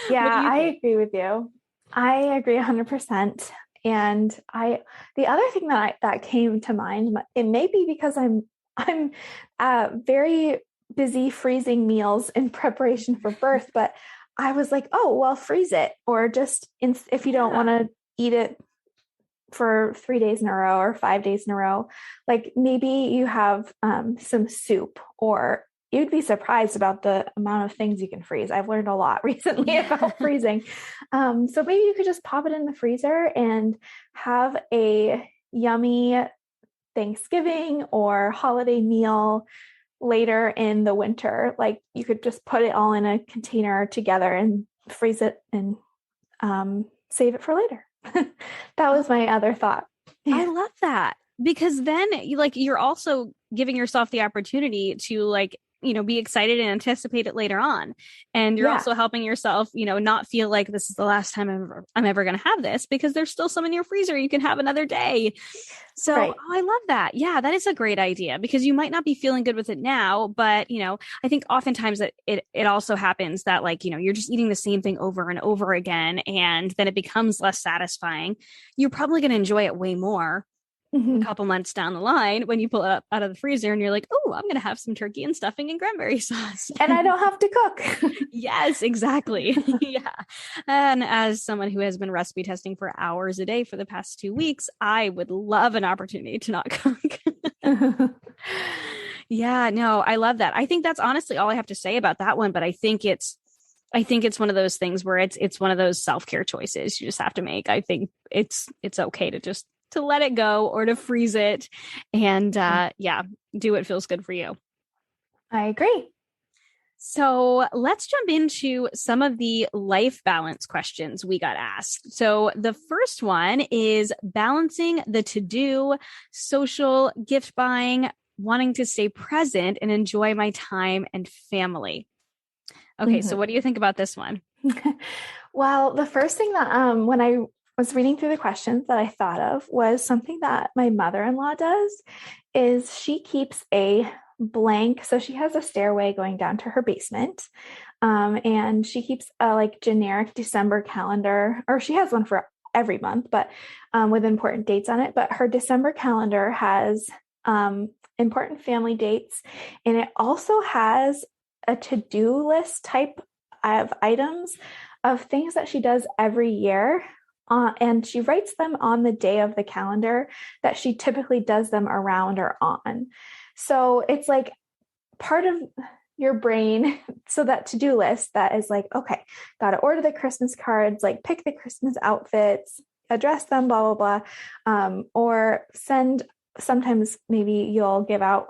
I agree with you. I agree 100%. And the other thing that came to mind, it may be because I'm very busy freezing meals in preparation for birth, but I was like, oh, well, freeze it, or just if you don't want to eat it for 3 days in a row or 5 days in a row, like maybe you have some soup, or you'd be surprised about the amount of things you can freeze. I've learned a lot recently about freezing. So maybe you could just pop it in the freezer and have a yummy Thanksgiving or holiday meal later in the winter. Like you could just put it all in a container together and freeze it and save it for later. That was my other thought. I love that, because then you're also giving yourself the opportunity to be excited and anticipate it later on. And you're also helping yourself, not feel like this is the last time I'm ever going to have this, because there's still some in your freezer. You can have another day. So I love that. Yeah, that is a great idea, because you might not be feeling good with it now, but I think oftentimes that it also happens that you're just eating the same thing over and over again, and then it becomes less satisfying. You're probably going to enjoy it way more a couple months down the line when you pull it up out of the freezer and you're like, oh, I'm going to have some turkey and stuffing and cranberry sauce. And I don't have to cook. Yes, exactly. Yeah. And as someone who has been recipe testing for hours a day for the past 2 weeks, I would love an opportunity to not cook. Yeah, no, I love that. I think that's honestly all I have to say about that one. But I think it's one of those things where it's one of those self-care choices you just have to make. I think it's okay to let it go or to freeze it and do what feels good for you. I agree. So let's jump into some of the life balance questions we got asked. So the first one is balancing the to-do, social, gift buying, wanting to stay present and enjoy my time and family. Okay, so what do you think about this one? Well, the first thing that when I was reading through the questions that I thought of was something that my mother-in-law does is she keeps a blank. So she has a stairway going down to her basement. And she keeps a generic December calendar, or she has one for every month, but with important dates on it. But her December calendar has important family dates. And it also has a to-do list type of items of things that she does every year. And she writes them on the day of the calendar that she typically does them around or on. So it's like part of your brain. So that to-do list that is like, okay, got to order the Christmas cards, pick the Christmas outfits, address them, blah, blah, blah. Or sometimes maybe you'll give out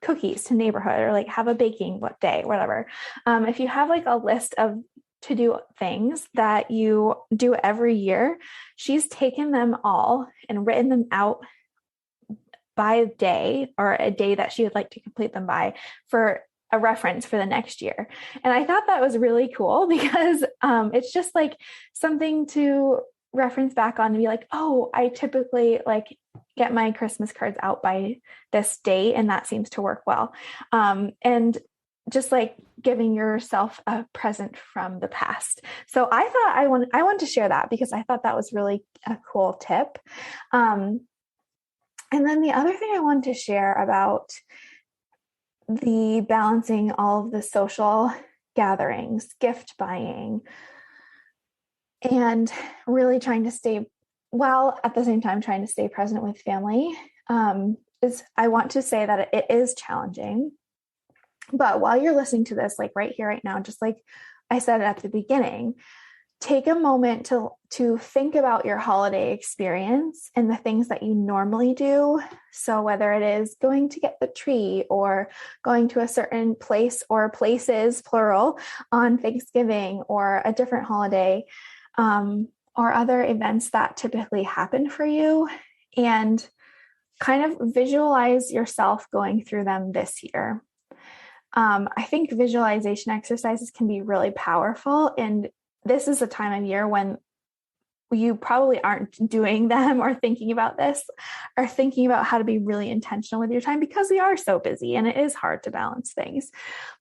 cookies to neighborhood, or have a baking day, whatever. If you have a list of to do things that you do every year. She's taken them all and written them out by a day, or a day that she would like to complete them by, for a reference for the next year. And I thought that was really cool because it's just like something to reference back on and be like, oh, I typically like get my Christmas cards out by this date, and that seems to work well. And just like giving yourself a present from the past. So I thought I wanted to share that because I thought that was really a cool tip. And then the other thing I wanted to share about the balancing all of the social gatherings, gift buying, and really trying to stay, while at the same time trying to stay present with family, is I want to say that it is challenging. But while you're listening to this, like right here, right now, just like I said at the beginning, take a moment to think about your holiday experience and the things that you normally do. So whether it is going to get the tree or going to a certain place or places, plural, on Thanksgiving or a different holiday, or other events that typically happen for you, and kind of visualize yourself going through them this year. I think visualization exercises can be really powerful, and this is a time of year when you probably aren't doing them or thinking about this, or thinking about how to be really intentional with your time, because we are so busy and it is hard to balance things.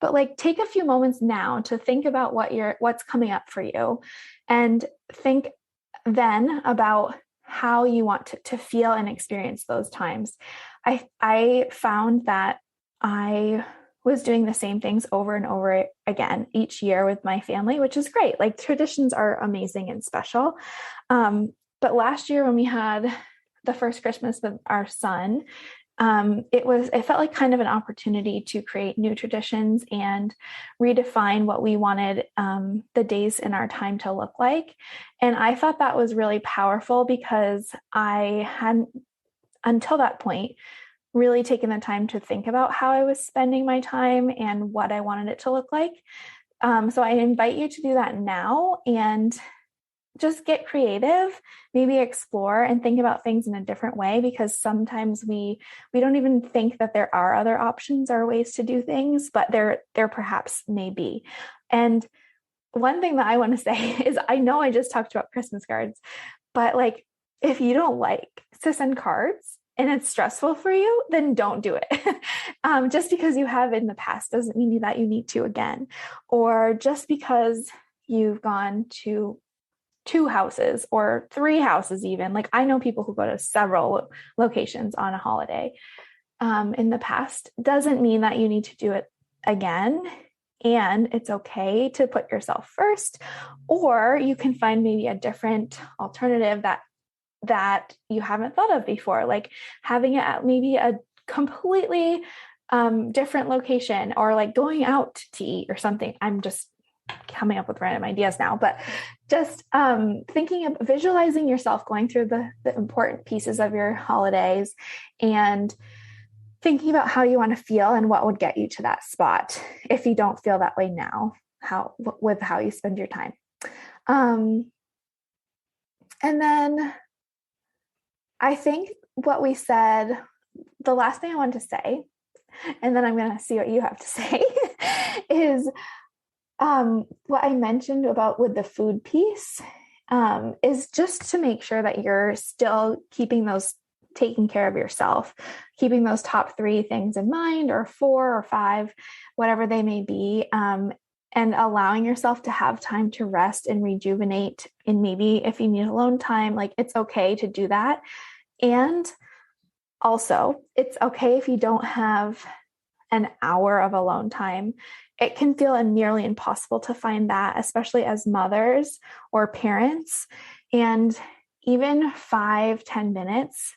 But like, take a few moments now to think about what's coming up for you, and think then about how you want to feel and experience those times. I found that I was doing the same things over and over again each year with my family, which is great. Like, traditions are amazing and special. But last year when we had the first Christmas with our son, it felt like kind of an opportunity to create new traditions and redefine what we wanted the days in our time to look like. And I thought that was really powerful because I hadn't, until that point, really taken the time to think about how I was spending my time and what I wanted it to look like. So I invite you to do that now and just get creative, maybe explore and think about things in a different way, because sometimes we don't even think that there are other options or ways to do things, but there perhaps may be. And one thing that I want to say is, I know I just talked about Christmas cards, but like, if you don't like to send cards and it's stressful for you, then don't do it. Just because you have in the past doesn't mean that you need to again. Or just because you've gone to 2 houses or 3 houses even. Like, I know people who go to several locations on a holiday in the past, doesn't mean that you need to do it again. And it's okay to put yourself first, or you can find maybe a different alternative that you haven't thought of before, like having it at maybe a completely different location, or like going out to eat or something. I'm just coming up with random ideas now, but just thinking of visualizing yourself going through the important pieces of your holidays and thinking about how you want to feel and what would get you to that spot if you don't feel that way now, with how you spend your time. And then I think what we said, the last thing I wanted to say, and then I'm going to see what you have to say, is what I mentioned about with the food piece, is just to make sure that you're still taking care of yourself, keeping those top 3 things in mind, or 4 or 5, whatever they may be, and allowing yourself to have time to rest and rejuvenate. And maybe if you need alone time, like, it's okay to do that. And also, it's okay if you don't have an hour of alone time. It can feel nearly impossible to find that, especially as mothers or parents. And even 5-10 minutes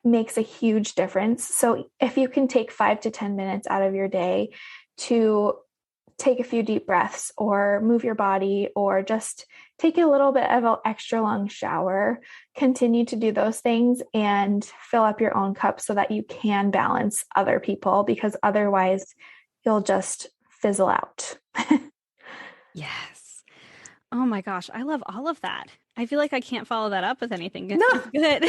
makes a huge difference. So if you can take 5 to 10 minutes out of your day to take a few deep breaths, or move your body, or just take a little bit of an extra long shower, continue to do those things and fill up your own cup so that you can balance other people, because otherwise you'll just fizzle out. Yes. Oh my gosh, I love all of that. I feel like I can't follow that up with anything No. good.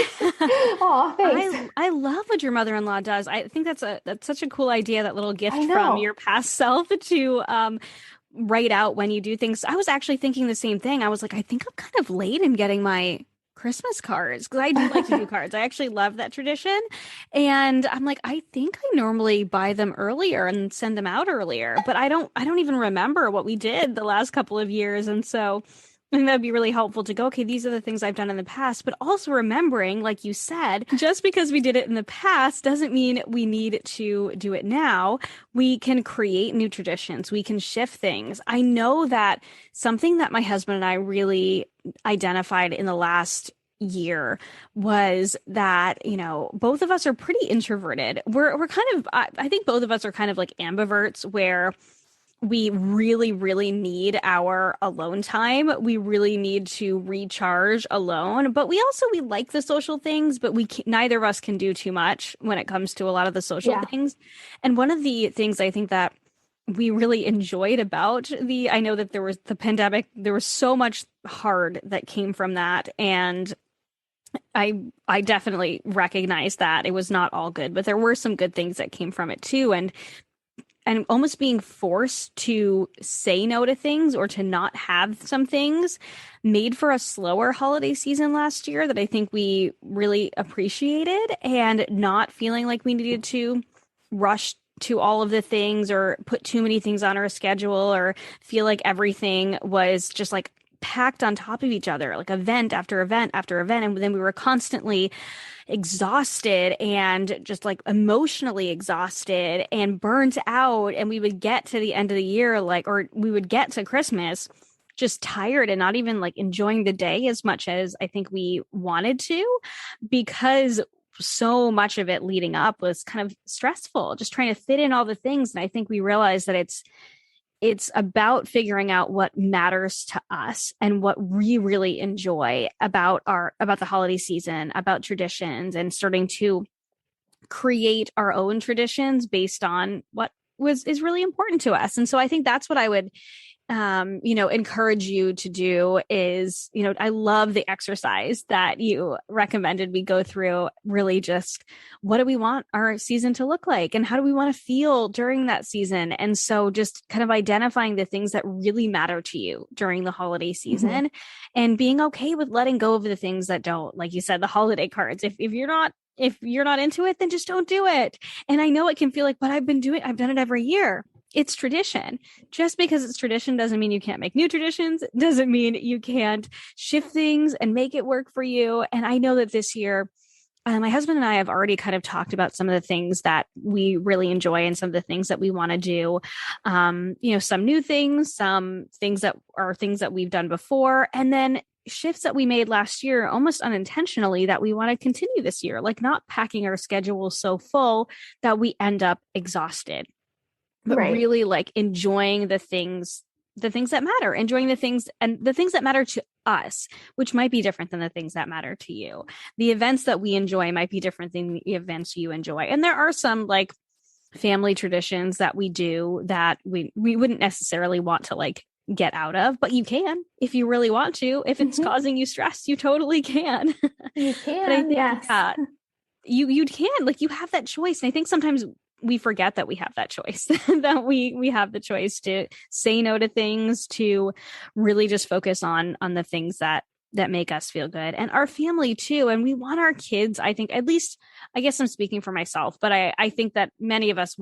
Oh, thanks. I love what your mother-in-law does. I think that's such a cool idea, that little I gift from know. your past self to write out when you do things. I was actually thinking the same thing. I was like, I think I'm kind of late in getting my Christmas cards because I do like to do cards. I actually love that tradition. And I'm like, I think I normally buy them earlier and send them out earlier, but I don't even remember what we did the last couple of years. And so I think that'd be really helpful to go, okay, these are the things I've done in the past, but also remembering, like you said, just because we did it in the past doesn't mean we need to do it now. We can create new traditions. We can shift things. I know that something that my husband and I really identified in the last year was that, both of us are pretty introverted. We're kind of, I think both of us are kind of like ambiverts where we really, really need our alone time. We really need to recharge alone, but we like the social things, but neither of us can do too much when it comes to a lot of the social Yeah. things. And one of the things I think that we really enjoyed about I know that there was the pandemic, there was so much hard that came from that. And I definitely recognize that it was not all good, but there were some good things that came from it too. And almost being forced to say no to things or to not have some things made for a slower holiday season last year that I think we really appreciated, and not feeling like we needed to rush to all of the things or put too many things on our schedule or feel like everything was just like packed on top of each other, like event after event after event. And then we were constantly exhausted and just like emotionally exhausted and burnt out. And we would get to the end of the year, or we would get to Christmas just tired and not even like enjoying the day as much as I think we wanted to, because so much of it leading up was kind of stressful, just trying to fit in all the things. And I think we realized that it's about figuring out what matters to us and what we really enjoy about the holiday season, about traditions, and starting to create our own traditions based on what is really important to us. And so I think that's what I would encourage you to do is, I love the exercise that you recommended we go through. Really just, what do we want our season to look like? And how do we want to feel during that season? And so just kind of identifying the things that really matter to you during the holiday season, and being okay with letting go of the things that don't, like you said, the holiday cards. If you're not into it, then just don't do it. And I know it can feel like, but I've done it every year. It's tradition. Just because it's tradition doesn't mean you can't make new traditions. It doesn't mean you can't shift things and make it work for you. And I know that this year, my husband and I have already kind of talked about some of the things that we really enjoy and some of the things that we want to do. Some new things, some things that are things that we've done before, and then shifts that we made last year almost unintentionally that we want to continue this year, like not packing our schedule so full that we end up exhausted, but Right. really like enjoying the things that matter, enjoying the things that matter to us, which might be different than the things that matter to you. The events that we enjoy might be different than the events you enjoy. And there are some like family traditions that we do that we wouldn't necessarily want to like get out of, but you can if you really want to. If it's causing you stress, you totally can. You But I can, think, yes. you can, like, you have that choice. And I think sometimes we forget that we have that choice, that we have the choice to say no to things, to really just focus on the things that make us feel good, and our family too. And we want our kids, I think, at least, I guess I'm speaking for myself, but I think that many of us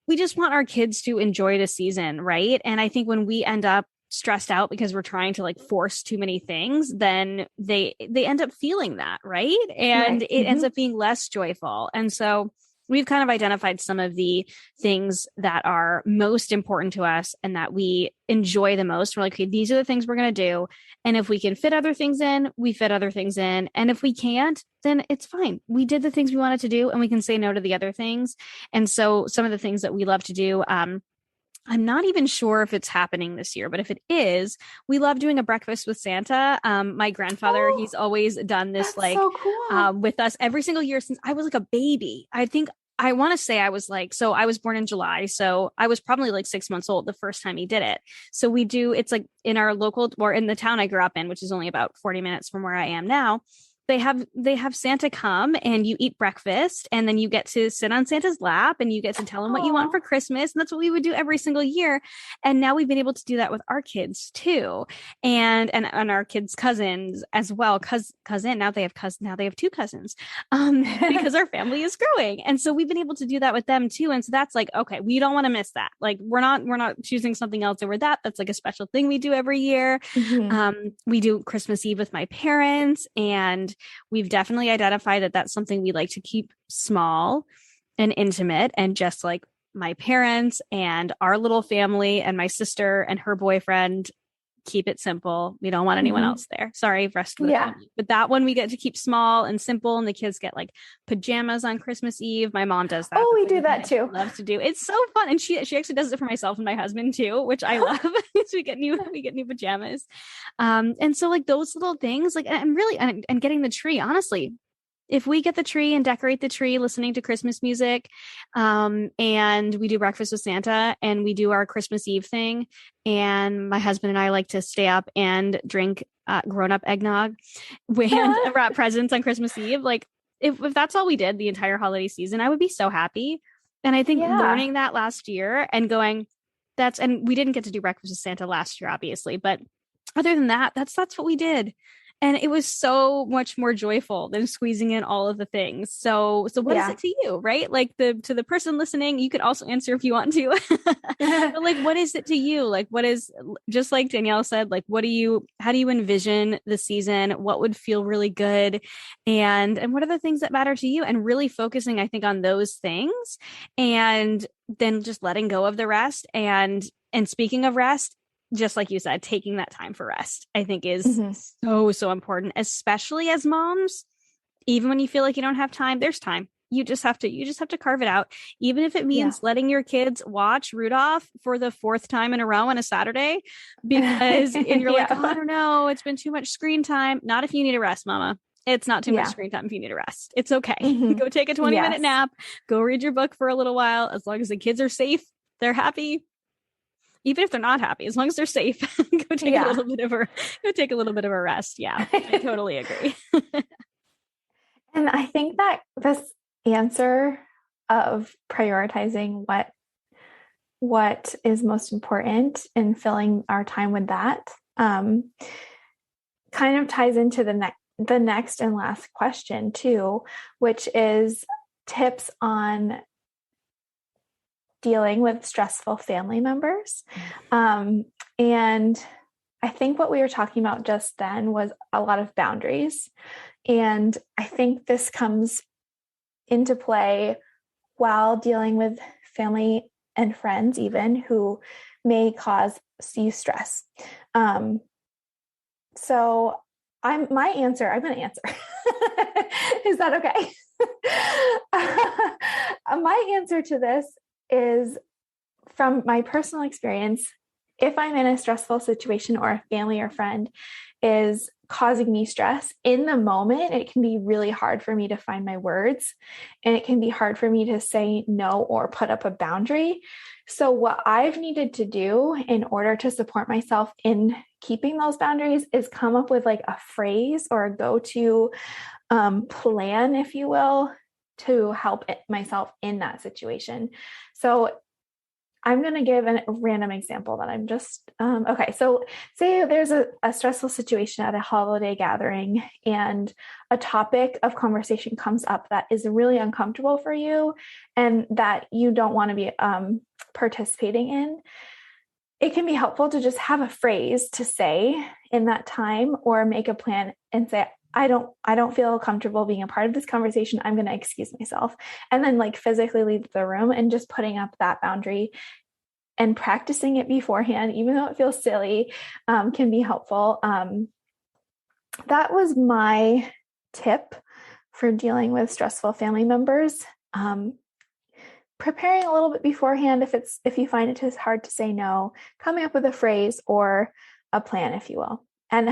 we just want our kids to enjoy the season, right? And I think when we end up stressed out because we're trying to like force too many things, then they end up feeling that, right? And Right. it ends up being less joyful. And so we've kind of identified some of the things that are most important to us and that we enjoy the most. We're like, okay, these are the things we're going to do. And if we can fit other things in, we fit other things in. And if we can't, then it's fine. We did the things we wanted to do, and we can say no to the other things. And so some of the things that we love to do, I'm not even sure if it's happening this year, but if it is, we love doing a breakfast with Santa. My grandfather, he's always done this That's so cool. with us every single year since I was like a baby. I think I want to say I was like, so I was born in July. So I was probably like 6 months old the first time he did it. So it's like in our local, or in the town I grew up in, which is only about 40 minutes from where I am now. They have Santa come and you eat breakfast, and then you get to sit on Santa's lap and you get to tell him what you want for Christmas. And that's what we would do every single year. And now we've been able to do that with our kids too. And our kids' cousins as well. Now they have two cousins, because our family is growing. And so we've been able to do that with them too. And so that's like, okay, we don't want to miss that. Like we're not choosing something else over that. That's like a special thing we do every year. We do Christmas Eve with my parents, and we've definitely identified that that's something we like to keep small and intimate, and just like my parents and our little family and my sister and her boyfriend, keep it simple. We don't want anyone else there. Sorry, rest of the family. But that one we get to keep small and simple, and the kids get like pajamas on Christmas Eve. My mom does that. Oh, we do that too. Loves to do. It's so fun, and she actually does it for myself and my husband too, which I love. So we get new pajamas, and so like those little things, like and getting the tree. Honestly, if we get the tree and decorate the tree, listening to Christmas music, and we do breakfast with Santa, and we do our Christmas Eve thing, and my husband and I like to stay up and drink grown-up eggnog and wrap presents on Christmas Eve. Like if that's all we did the entire holiday season, I would be so happy. And I think learning that last year and going, and we didn't get to do breakfast with Santa last year, obviously, but other than that, that's what we did. And it was so much more joyful than squeezing in all of the things. So what is it to you, right? Like to the person listening, you could also answer if you want to. But like, what is it to you? Like, what is, just like Danielle said, like, how do you envision the season? What would feel really good? And what are the things that matter to you? And really focusing, I think, on those things, and then just letting go of the rest. And speaking of rest, just like you said, taking that time for rest, I think is so important, especially as moms. Even when you feel like you don't have time, there's time. You just have to carve it out. Even if it means letting your kids watch Rudolph for the 4th time in a row on a Saturday, because, and you're like, oh, I don't know, it's been too much screen time. Not if you need a rest, mama. It's not too much screen time if you need a rest. It's okay. Go take a 20-minute nap, go read your book for a little while. As long as the kids are safe, they're happy. Even if they're not happy, as long as they're safe, go take a little bit of a rest. Yeah, I totally agree. And I think that this answer of prioritizing what is most important and filling our time with that kind of ties into the next and last question too, which is tips on dealing with stressful family members. And I think what we were talking about just then was a lot of boundaries. And I think this comes into play while dealing with family and friends, even, who may cause you stress. So I'm going to answer. Is that okay? My answer to this is, from my personal experience, if I'm in a stressful situation or a family or friend is causing me stress in the moment, it can be really hard for me to find my words, and it can be hard for me to say no or put up a boundary. So what I've needed to do in order to support myself in keeping those boundaries is come up with like a phrase or a go-to plan, if you will, to help myself in that situation. So I'm going to give a random example that I'm just, okay. So say there's a stressful situation at a holiday gathering, and a topic of conversation comes up that is really uncomfortable for you and that you don't want to be participating in. It can be helpful to just have a phrase to say in that time, or make a plan and say, I don't feel comfortable being a part of this conversation. I'm going to excuse myself, and then like physically leave the room, and just putting up that boundary and practicing it beforehand, even though it feels silly, can be helpful. That was my tip for dealing with stressful family members. Preparing a little bit beforehand, if you find it is hard to say no, coming up with a phrase or a plan, if you will. And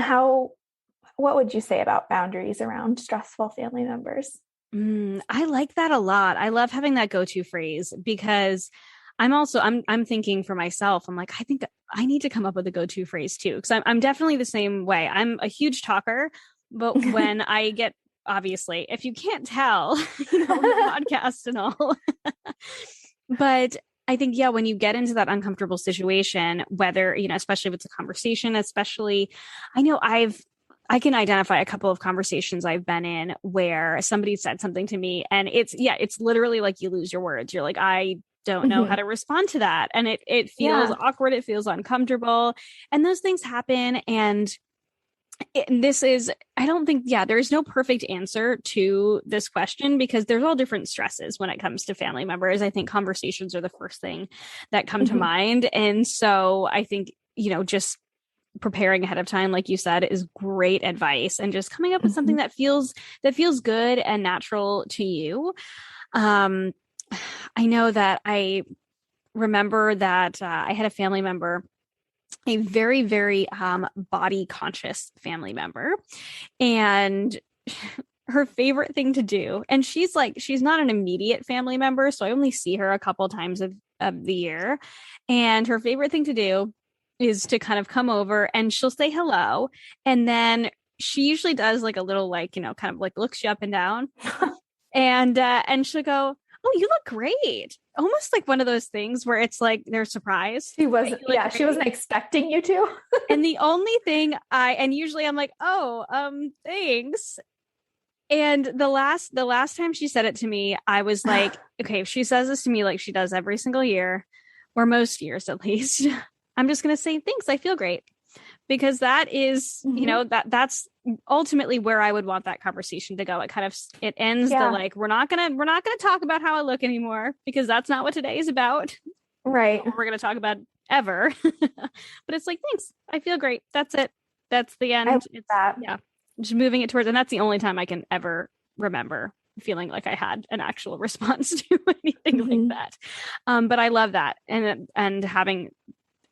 what would you say about boundaries around stressful family members? I like that a lot. I love having that go-to phrase because I'm thinking for myself. I'm like, I think I need to come up with a go-to phrase too. Cause I'm definitely the same way. I'm a huge talker, but when I get, obviously, if you can't tell, on the podcast and all, but I think, yeah, when you get into that uncomfortable situation, whether, especially if it's a conversation, especially, I know I can identify a couple of conversations I've been in where somebody said something to me and it's literally like you lose your words. You're like, I don't know how to respond to that. And it feels awkward. It feels uncomfortable. And those things happen. And I don't think, there's no perfect answer to this question because there's all different stresses when it comes to family members. I think conversations are the first thing that come to mind. And so I think, just preparing ahead of time, like you said, is great advice, and just coming up with something that feels good and natural to you. I know that I remember that I had a family member, a very, very body conscious family member, and her favorite thing to do, and she's not an immediate family member, so I only see her a couple times of the year, and her favorite thing to do is to kind of come over and she'll say hello, and then she usually does like a little kind of like looks you up and down and she'll go, oh, you look great. Almost like one of those things where it's like they're surprised. She wasn't expecting you to. And the only thing usually I'm like, oh, thanks. And the last time she said it to me, I was like, okay, if she says this to me like she does every single year, or most years at least, I'm just going to say, thanks, I feel great. Because that is, that's ultimately where I would want that conversation to go. It ends the like, we're not going to talk about how I look anymore because that's not what today is about. Right. We're going to talk about ever. But it's like, thanks, I feel great. That's it. That's the end. It's that. Yeah. Just moving it towards, and that's the only time I can ever remember feeling like I had an actual response to anything like that. But I love that. And having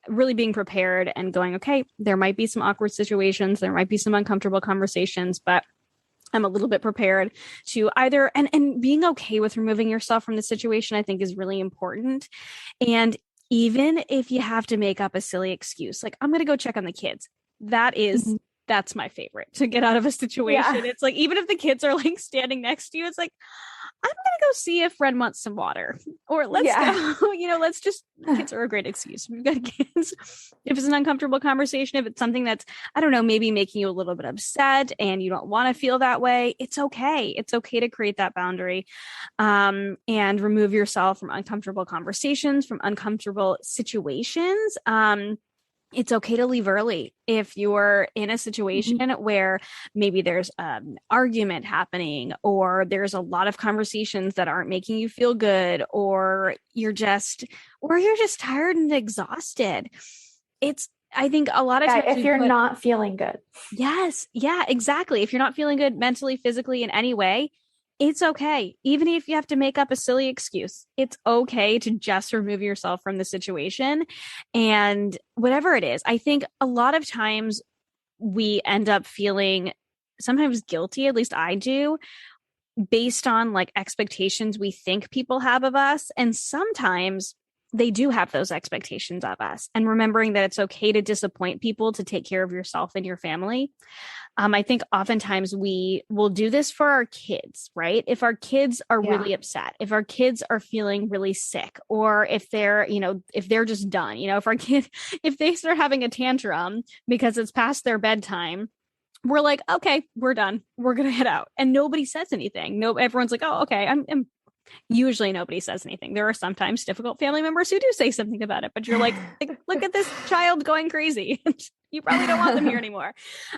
really being prepared and going, okay, there might be some awkward situations, there might be some uncomfortable conversations, but I'm a little bit prepared to either, and being okay with removing yourself from the situation, I think is really important. And even if you have to make up a silly excuse, like I'm going to go check on the kids, that's my favorite, to get out of a situation. Yeah. It's like, even if the kids are like standing next to you, it's like, I'm going to go see if Ren wants some water, or let's go, kids are a great excuse. We've got kids. If it's an uncomfortable conversation, if it's something that's, I don't know, maybe making you a little bit upset and you don't want to feel that way, it's okay. It's okay to create that boundary, and remove yourself from uncomfortable conversations, from uncomfortable situations. It's okay to leave early if you're in a situation where maybe there's an argument happening, or there's a lot of conversations that aren't making you feel good, or you're just tired and exhausted. I think a lot of times if you're not feeling good. Yes. Yeah, exactly. If you're not feeling good mentally, physically, in any way, it's okay. Even if you have to make up a silly excuse, it's okay to just remove yourself from the situation. And whatever it is, I think a lot of times we end up feeling sometimes guilty, at least I do, based on like expectations we think people have of us. And sometimes they do have those expectations of us, and remembering that it's okay to disappoint people to take care of yourself and your family. I think oftentimes we will do this for our kids, right? If our kids are really upset, if our kids are feeling really sick, or if they're just done, if they start having a tantrum because it's past their bedtime, we're like, okay, we're done. We're going to head out. And nobody says anything. No, everyone's like, oh, okay, usually nobody says anything. There are sometimes difficult family members who do say something about it, but you're like, look at this child going crazy. You probably don't want them here anymore.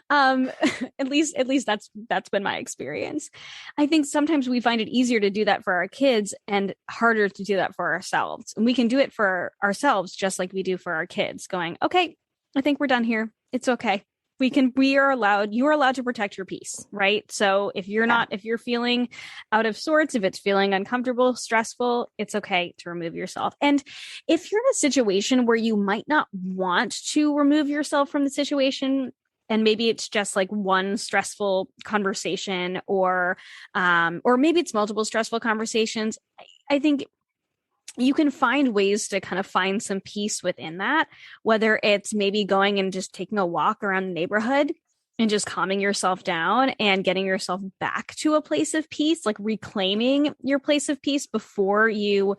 At least that's been my experience. I think sometimes we find it easier to do that for our kids and harder to do that for ourselves. And we can do it for ourselves just like we do for our kids, going, okay, I think we're done here. It's okay. You are allowed to protect your peace, right? So if you're feeling out of sorts, if it's feeling uncomfortable, stressful, it's okay to remove yourself. And if you're in a situation where you might not want to remove yourself from the situation, and maybe it's just like one stressful conversation or maybe it's multiple stressful conversations. I think you can find ways to kind of find some peace within that, whether it's maybe going and just taking a walk around the neighborhood and just calming yourself down and getting yourself back to a place of peace, like reclaiming your place of peace before you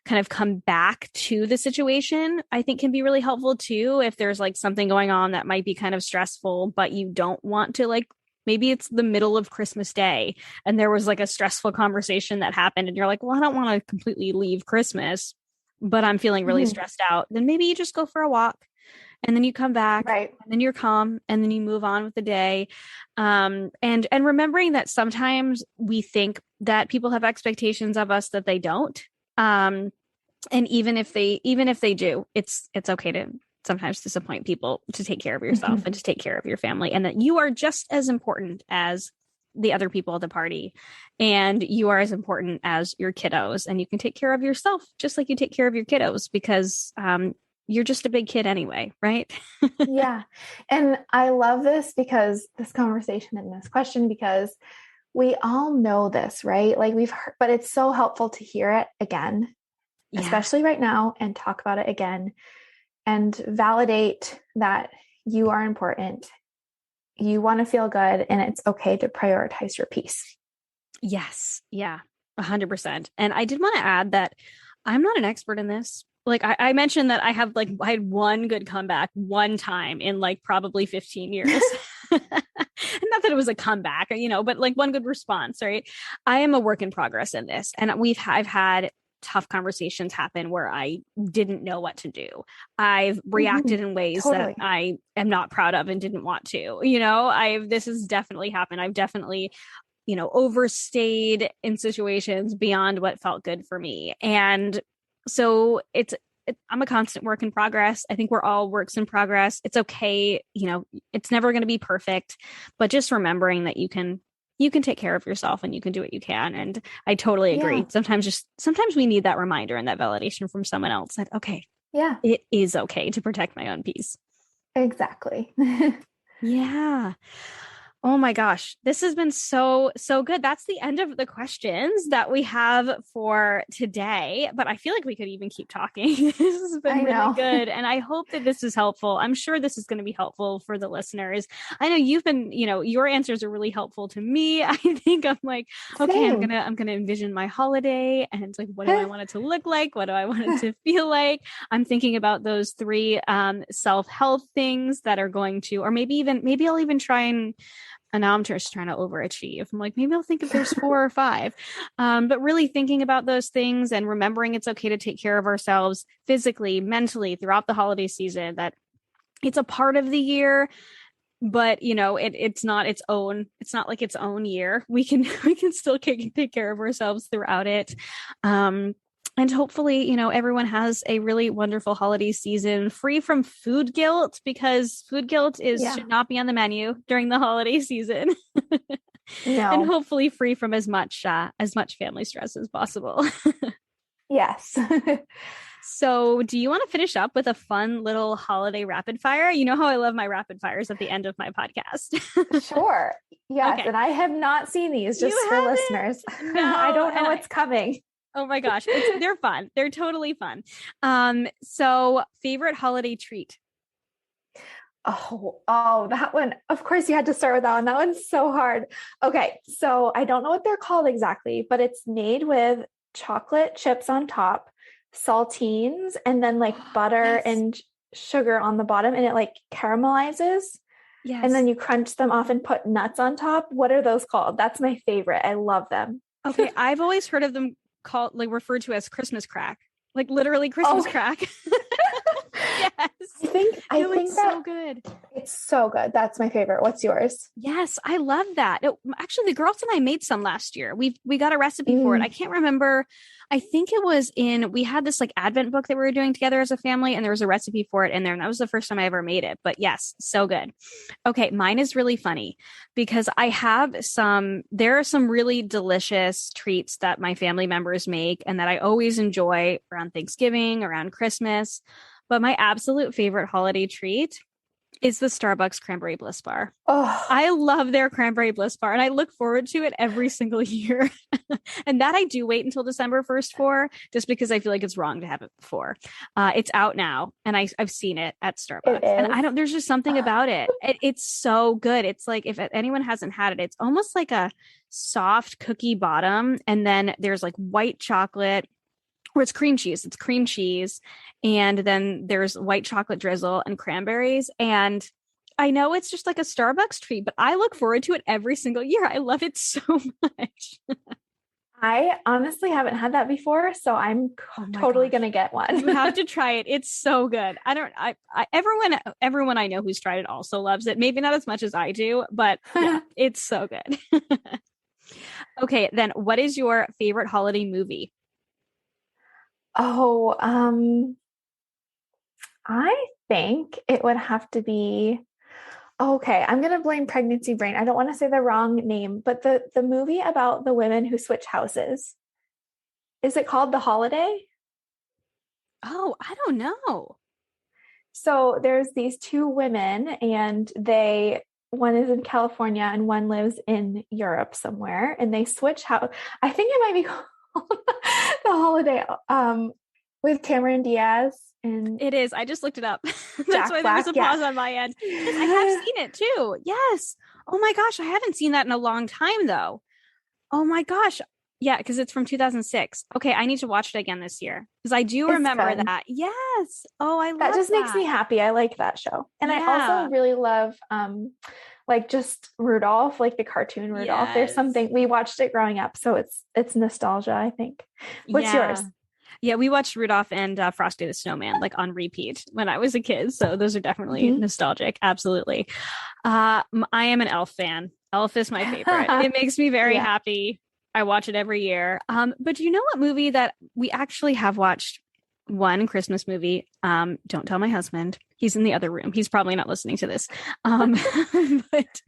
kind of come back to the situation, I think can be really helpful too. If there's like something going on that might be kind of stressful, but you don't want to, like, maybe it's the middle of Christmas Day and there was like a stressful conversation that happened and you're like, well, I don't want to completely leave Christmas, but I'm feeling really stressed out. Then maybe you just go for a walk and then you come back, right, and then you're calm and then you move on with the day. And remembering that sometimes we think that people have expectations of us that they don't. And even if they do, it's okay to sometimes disappoint people, to take care of yourself and to take care of your family, and that you are just as important as the other people at the party, and you are as important as your kiddos, and you can take care of yourself just like you take care of your kiddos, because you're just a big kid anyway, right? Yeah. And I love this conversation and this question, because we all know this, right? Like we've heard, but it's so helpful to hear it again, especially right now, and talk about it again and validate that you are important. You want to feel good, and it's okay to prioritize your peace. Yes. Yeah. 100%. And I did want to add that I'm not an expert in this. Like I mentioned that I had one good comeback one time in like probably 15 years. And not that it was a comeback, but like one good response, right? I am a work in progress in this. And I've had tough conversations happen where I didn't know what to do. I've reacted in ways that I am not proud of and didn't want to. This has definitely happened. I've definitely, overstayed in situations beyond what felt good for me. And so I'm a constant work in progress. I think we're all works in progress. It's okay. It's never going to be perfect, but just remembering that you can take care of yourself and you can do what you can. And I totally agree. Yeah. Sometimes we need that reminder and that validation from someone else that, okay, yeah, it is okay to protect my own peace. Exactly. Yeah. Oh my gosh, this has been so good. That's the end of the questions that we have for today, but I feel like we could even keep talking. This has been really good, and I hope that this is helpful. I'm sure this is going to be helpful for the listeners. I know you've been, your answers are really helpful to me. I think I'm like, okay, I'm going to envision my holiday, and like, what do I want it to look like? What do I want it to feel like? I'm thinking about those 3 self-help things that are going to, or maybe I'll even try and now I'm just trying to overachieve. I'm like, maybe I'll think if there's 4 or 5, but really thinking about those things and remembering it's okay to take care of ourselves physically, mentally throughout the holiday season, that it's a part of the year, but it's not its own. It's not like its own year. We can still take care of ourselves throughout it. And hopefully, everyone has a really wonderful holiday season, free from food guilt, because food guilt should not be on the menu during the holiday season. No. And hopefully free from as much family stress as possible. Yes. So do you want to finish up with a fun little holiday rapid fire? You know how I love my rapid fires at the end of my podcast. Sure. Yes. Okay. And I have not seen these, just for listeners. No, I don't know what's coming. Oh my gosh. They're fun. They're totally fun. So favorite holiday treat? Oh, that one. Of course you had to start with that one. That one's so hard. Okay. So I don't know what they're called exactly, but it's made with chocolate chips on top, saltines, and then like butter and sugar on the bottom, and it like caramelizes. Yes. And then you crunch them off and put nuts on top. What are those called? That's my favorite. I love them. Okay. I've always heard of them referred to as Christmas crack, like literally Christmas crack. Yes. I think that's so good. It's so good. That's my favorite. What's yours? Yes, I love that. Actually, the girls and I made some last year. We got a recipe for it. I can't remember. I think it was we had this like Advent book that we were doing together as a family, and there was a recipe for it in there. And that was the first time I ever made it. But yes, so good. Okay, mine is really funny because there are some really delicious treats that my family members make and that I always enjoy around Thanksgiving, around Christmas. But my absolute favorite holiday treat is the Starbucks Cranberry Bliss Bar. Oh, I love their Cranberry Bliss Bar, and I look forward to it every single year. And that I do wait until December 1st for, just because I feel like it's wrong to have it before. It's out now, and I've seen it at Starbucks. it And is. there's just something about it. It's so good. It's like, if anyone hasn't had it, it's almost like a soft cookie bottom. And then there's like white chocolate, or it's cream cheese. It's cream cheese. And then there's white chocolate drizzle and cranberries. And I know it's just like a Starbucks treat, but I look forward to it every single year. I love it so much. I honestly haven't had that before, so I'm totally going to get one. You have to try it. It's so good. Everyone I know who's tried it also loves it. Maybe not as much as I do, but yeah, it's so good. Okay, then what is your favorite holiday movie? Oh, I think it would have to be, okay, I'm going to blame pregnancy brain. I don't want to say the wrong name, but the movie about the women who switch houses. Is it called The Holiday? Oh, I don't know. So there's these two women, and one is in California and one lives in Europe somewhere, and they switch house. I think it might be called The Holiday, with Cameron Diaz. And it is. I just looked it up. That's Jack why Black, there was a pause on my end. Yes, I have seen it too. Yes. Oh my gosh. I haven't seen that in a long time though. Oh my gosh. Yeah, because it's from 2006. Okay, I need to watch it again this year because I do remember that. Yes. Oh, I love that. Just makes me happy. I like that show. And I also really love like just Rudolph, like the cartoon Rudolph. Yes. There's something, we watched it growing up, so it's nostalgia, I think. What's yours? Yeah, we watched Rudolph and Frosty the Snowman like on repeat when I was a kid. So those are definitely nostalgic. Absolutely. I am an Elf fan. Elf is my favorite. It makes me very happy. I watch it every year. But do you know what movie that we actually have watched? One Christmas movie. Don't tell my husband. He's in the other room. He's probably not listening to this. But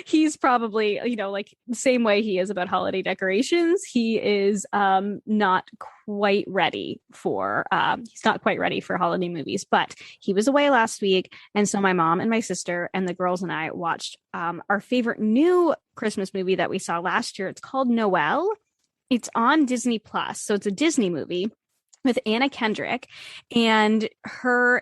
he's probably, like the same way he is about holiday decorations. He is not quite ready for holiday movies, but he was away last week. And so my mom and my sister and the girls and I watched our favorite new Christmas movie that we saw last year. It's called Noelle. It's on Disney Plus. So it's a Disney movie with Anna Kendrick, and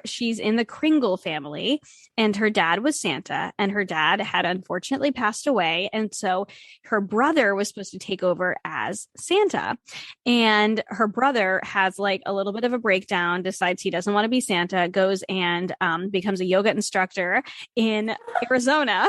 she's in the Kringle family, and her dad was Santa, and her dad had unfortunately passed away. And so her brother was supposed to take over as Santa, and her brother has like a little bit of a breakdown, decides he doesn't want to be Santa, goes and becomes a yoga instructor in Arizona.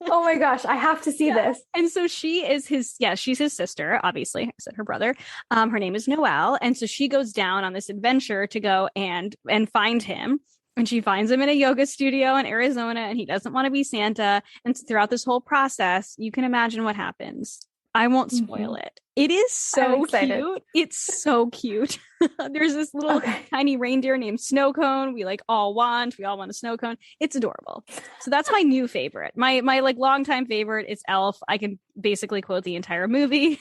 Oh my gosh, I have to see this. And so she's his sister, obviously. I said her brother. Her name is Noelle. And so she goes down on this adventure to go and find him. And she finds him in a yoga studio in Arizona, and he doesn't want to be Santa. And throughout this whole process, you can imagine what happens. I won't spoil it. It is so cute. It's so cute. There's this little tiny reindeer named Snow Cone. We all want a snow cone. It's adorable. So that's my new favorite. My like longtime favorite is Elf. I can basically quote the entire movie.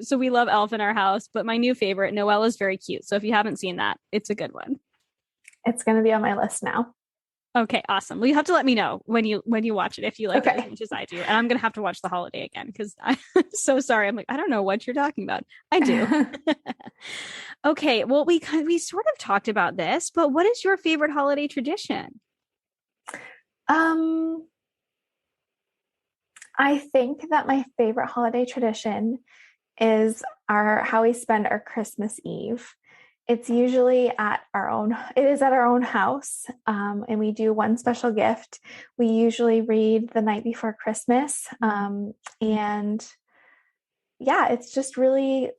So we love Elf in our house, but my new favorite, Noelle, is very cute. So if you haven't seen that, it's a good one. It's going to be on my list now. Okay, awesome. Well, you have to let me know when you watch it, if you like it as much as I do. And I'm going to have to watch The Holiday again because I'm so sorry. I'm like, I don't know what you're talking about. I do. Okay, well, we sort of talked about this, but what is your favorite holiday tradition? I think that my favorite holiday tradition is how we spend our Christmas Eve. It's usually at our own house, and we do one special gift. We usually read the night before Christmas, and it's really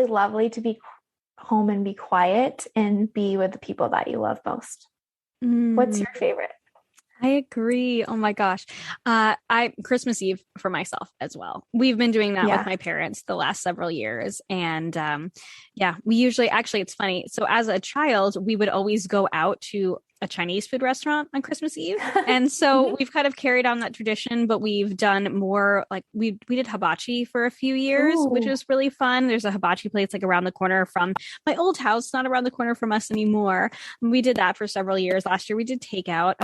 lovely to be home and be quiet and be with the people that you love most. What's your favorite? I agree. Oh my gosh. Christmas Eve for myself as well. We've been doing that with my parents the last several years. And we usually, actually, it's funny. So as a child, we would always go out to a Chinese food restaurant on Christmas Eve. And so we've kind of carried on that tradition, but we've done more like we did hibachi for a few years, which was really fun. There's a hibachi place like around the corner from my old house, not around the corner from us anymore. We did that for several years. Last year we did takeout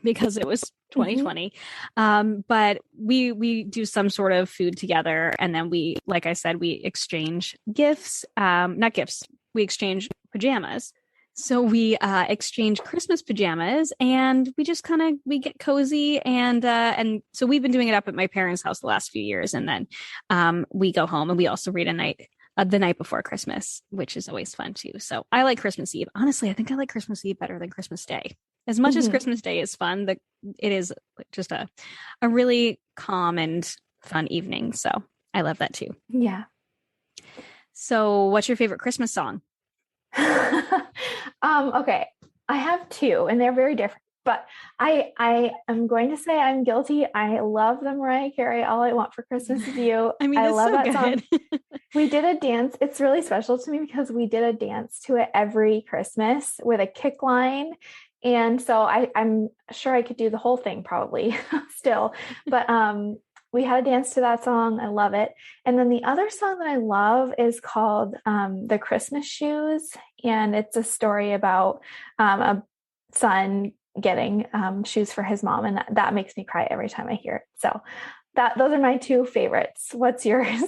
because it was 2020. But we do some sort of food together. And then we, like I said, we exchange gifts, not gifts, we exchange pajamas. So we exchange Christmas pajamas and we just we get cozy and so we've been doing it up at my parents' house the last few years. And then we go home and we also read the night before Christmas, which is always fun too. So I like Christmas Eve. Honestly, I think I like Christmas Eve better than Christmas Day. As much as Christmas Day is fun, it is just a really calm and fun evening. So I love that too. Yeah. So what's your favorite Christmas song? Okay, I have two and they're very different, but I am going to say I'm guilty. I love the Mariah Carey All I Want for Christmas Is You. I mean, I love so that good. song. We did a dance. It's really special to me because we did a dance to it every Christmas with a kick line. And so I'm sure I could do the whole thing probably still, but we had a dance to that song. I love it. And then the other song that I love is called The Christmas Shoes. And it's a story about a son getting shoes for his mom. And that makes me cry every time I hear it. So those are my two favorites. What's yours?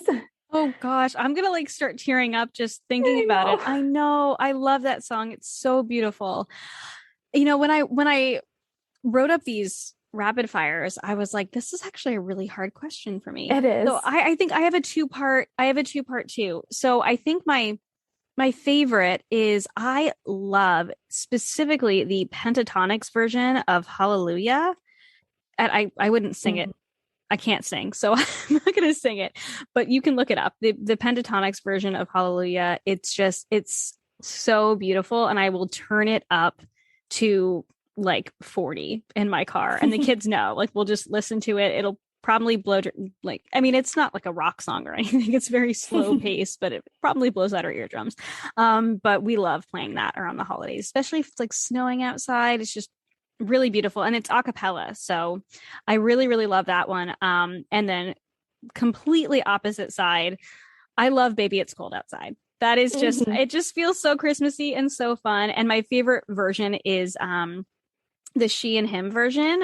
Oh gosh, I'm going to start tearing up just thinking about it. I know. I love that song. It's so beautiful. You know, when I wrote up these rapid fires, I was like, this is actually a really hard question for me. It is. So I think I have a two-part too. So I think my favorite is I love specifically the Pentatonix version of Hallelujah. And I wouldn't sing it. I can't sing, so I'm not going to sing it, but you can look it up. The Pentatonix version of Hallelujah. It's so beautiful. And I will turn it up to 40 in my car, and the kids know, we'll just listen to it. It'll probably blow, it's not like a rock song or anything. It's very slow paced, but it probably blows out our eardrums. But we love playing that around the holidays, especially if it's snowing outside. It's just really beautiful, and it's a cappella. So I really, really love that one. And then completely opposite side, I love Baby It's Cold Outside. That is just, it just feels so Christmassy and so fun. And my favorite version is the She and Him version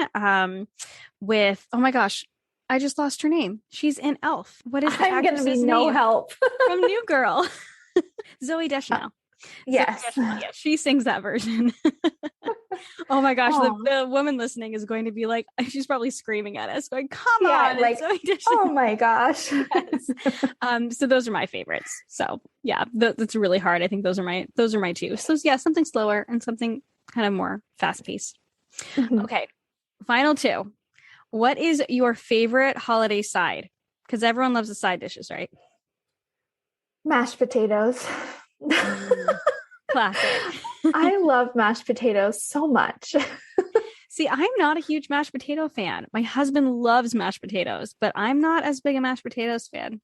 with, oh my gosh, I just lost her name. She's in Elf. What is the I'm going to be no name? help. From New Girl. Zooey Deschanel. Yes. Yeah, she sings that version. Oh my gosh, the woman listening is going to be like, she's probably screaming at us, going, come on. Oh my gosh. Yes. So those are my favorites. So yeah, that's really hard. I think those are my two. So yeah, something slower and something kind of more fast paced. Okay. Final two. What is your favorite holiday side? Because everyone loves the side dishes, right? Mashed potatoes. Classic. I love mashed potatoes so much. See, I'm not a huge mashed potato fan. My husband loves mashed potatoes, but I'm not as big a mashed potatoes fan.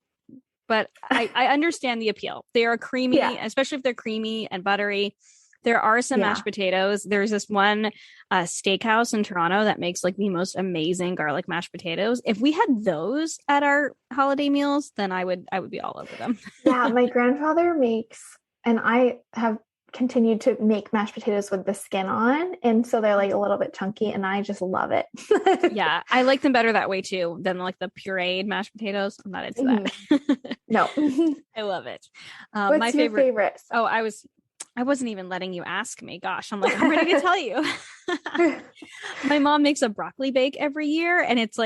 But I understand the appeal. They are creamy, especially if they're creamy and buttery. There are some mashed potatoes. There's this one steakhouse in Toronto that makes the most amazing garlic mashed potatoes. If we had those at our holiday meals, then I would be all over them. Yeah, my grandfather makes, and I have continued to make mashed potatoes with the skin on. And so they're a little bit chunky and I just love it. Yeah. I like them better that way too than the pureed mashed potatoes. I'm not into that. No. I love it. What's my your favorite? Oh, I wasn't even letting you ask me. Gosh, I'm ready to tell you. My mom makes a broccoli bake every year, and it's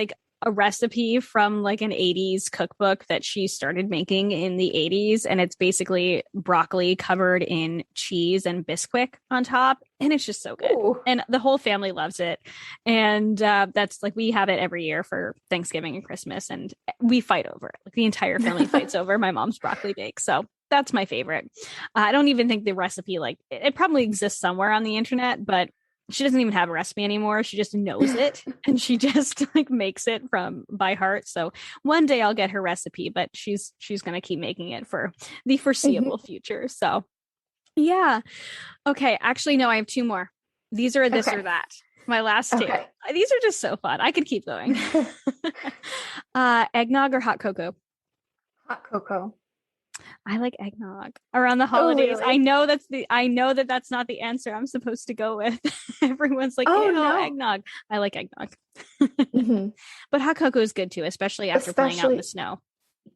a recipe from an 80s cookbook that she started making in the 80s. And it's basically broccoli covered in cheese and Bisquick on top. And it's just so good. Ooh. And the whole family loves it. And that's we have it every year for Thanksgiving and Christmas. And we fight over it. The entire family fights over my mom's broccoli bake. So that's my favorite. I don't even think the recipe, it probably exists somewhere on the internet, but she doesn't even have a recipe anymore. She just knows it and she just makes it by heart. So one day I'll get her recipe, but she's going to keep making it for the foreseeable future. So yeah. Okay. Actually, no, I have two more. These are this Okay. or that. My last two. Okay. These are just so fun. I could keep going. Eggnog or hot cocoa? Hot cocoa. I like eggnog around the Oh, holidays. really? I know that that's not the answer I'm supposed to go with. Everyone's like, Oh, ew, no. eggnog. I like eggnog. Mhm. But hot cocoa is good too, especially after playing out in the snow.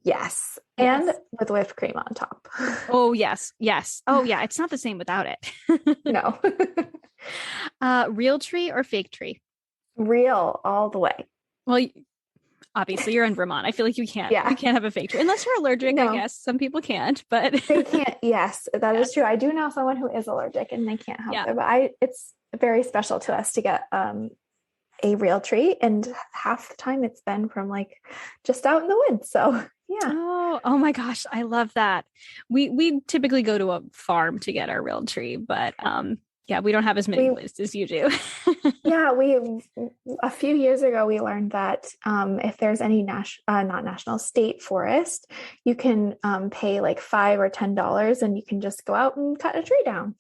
Yes. Yes. And with whipped cream on top. Oh, yes. Yes. Oh, yeah. It's not the same without it. No. Real tree or fake tree? Real all the way. Well, obviously you're in Vermont. I feel like you can't have a fake tree unless you're allergic. No. I guess some people can't, but They can't. Yes, that is true. I do know someone who is allergic and they can't have it, but it's very special to us to get a real tree, and half the time it's been from like just out in the woods. So yeah. Oh my gosh, I love that. We typically go to a farm to get our real tree, but we don't have as many places as you do. Yeah, a few years ago we learned that if there's any not national, state forest, you can pay like $5 or $10 and you can just go out and cut a tree down.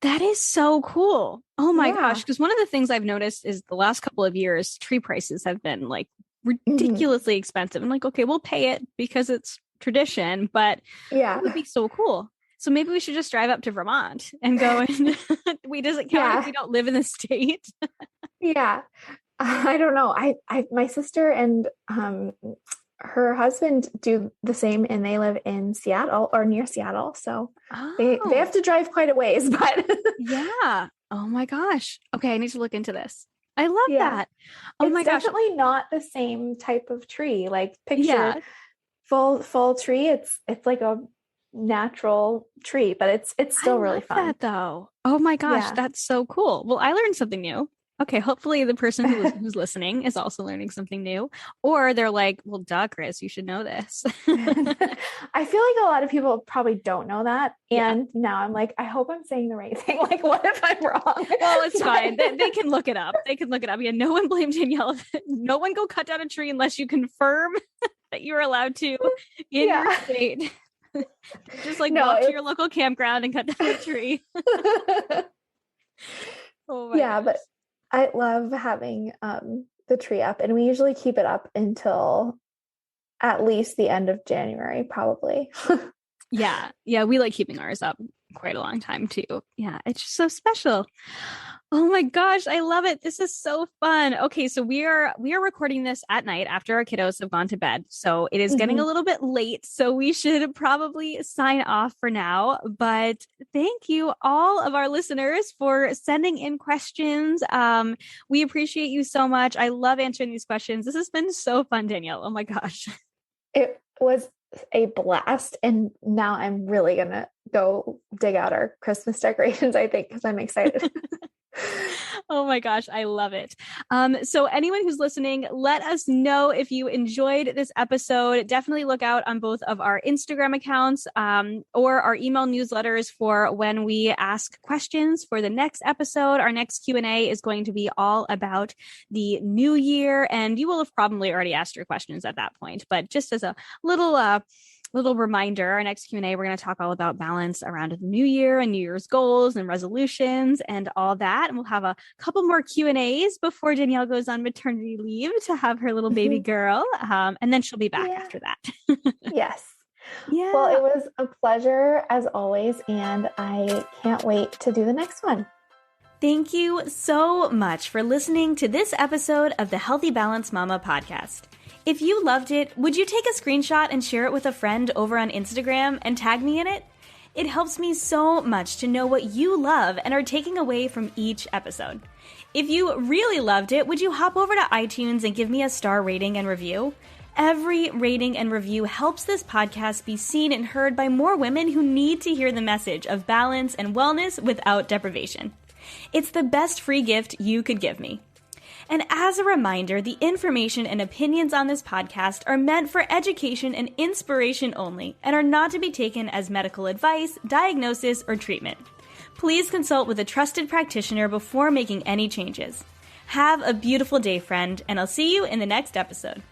That is so cool. Oh my gosh. Because one of the things I've noticed is the last couple of years, tree prices have been like ridiculously expensive. I'm like, okay, we'll pay it because it's tradition, but it would be so cool. So maybe we should just drive up to Vermont and go and does it count if we don't live in the state? Yeah. I don't know. My sister and her husband do the same, and they live in Seattle or near Seattle. So they have to drive quite a ways, but yeah. Oh my gosh. Okay. I need to look into this. I love that. Oh my gosh. It's definitely not the same type of tree. Like picture full tree. It's like a natural tree, but it's still really fun. That though. Oh my gosh. That's so cool. Well, I learned something new. Okay, hopefully the person who's listening is also learning something new. Or they're like, well, duh, Chris, you should know this. I feel like a lot of people probably don't know that. And now I'm like, I hope I'm saying the right thing. Like, what if I'm wrong? Well, it's fine. They can look it up. Yeah, no one blamed Danielle. No one go cut down a tree unless you confirm that you're allowed to in your state. Just like walk to your local campground and cut down a tree. Oh my gosh. But I love having the tree up, and we usually keep it up until at least the end of January, probably. Yeah, we like keeping ours up quite a long time too. Yeah, it's just so special. Oh my gosh, I love it. This is so fun. Okay, so we are recording this at night after our kiddos have gone to bed. So it is getting a little bit late. So we should probably sign off for now. But thank you all of our listeners for sending in questions. We appreciate you so much. I love answering these questions. This has been so fun, Danielle. Oh my gosh. It was a blast. And now I'm really going to go dig out our Christmas decorations, I think, because I'm excited. Oh my gosh, I love it. So anyone who's listening, let us know if you enjoyed this episode. Definitely look out on both of our Instagram accounts or our email newsletters for when we ask questions for the next episode. Our next Q&A is going to be all about the new year, and you will have probably already asked your questions at that point. But just as a little reminder, our next Q&A, we're going to talk all about balance around the new year and New Year's goals and resolutions and all that. And we'll have a couple more Q&As before Danielle goes on maternity leave to have her little baby girl. And then she'll be back after that. Yes. Yeah. Well, it was a pleasure as always. And I can't wait to do the next one. Thank you so much for listening to this episode of the Healthy Balance Mama podcast. If you loved it, would you take a screenshot and share it with a friend over on Instagram and tag me in it? It helps me so much to know what you love and are taking away from each episode. If you really loved it, would you hop over to iTunes and give me a star rating and review? Every rating and review helps this podcast be seen and heard by more women who need to hear the message of balance and wellness without deprivation. It's the best free gift you could give me. And as a reminder, the information and opinions on this podcast are meant for education and inspiration only and are not to be taken as medical advice, diagnosis, or treatment. Please consult with a trusted practitioner before making any changes. Have a beautiful day, friend, and I'll see you in the next episode.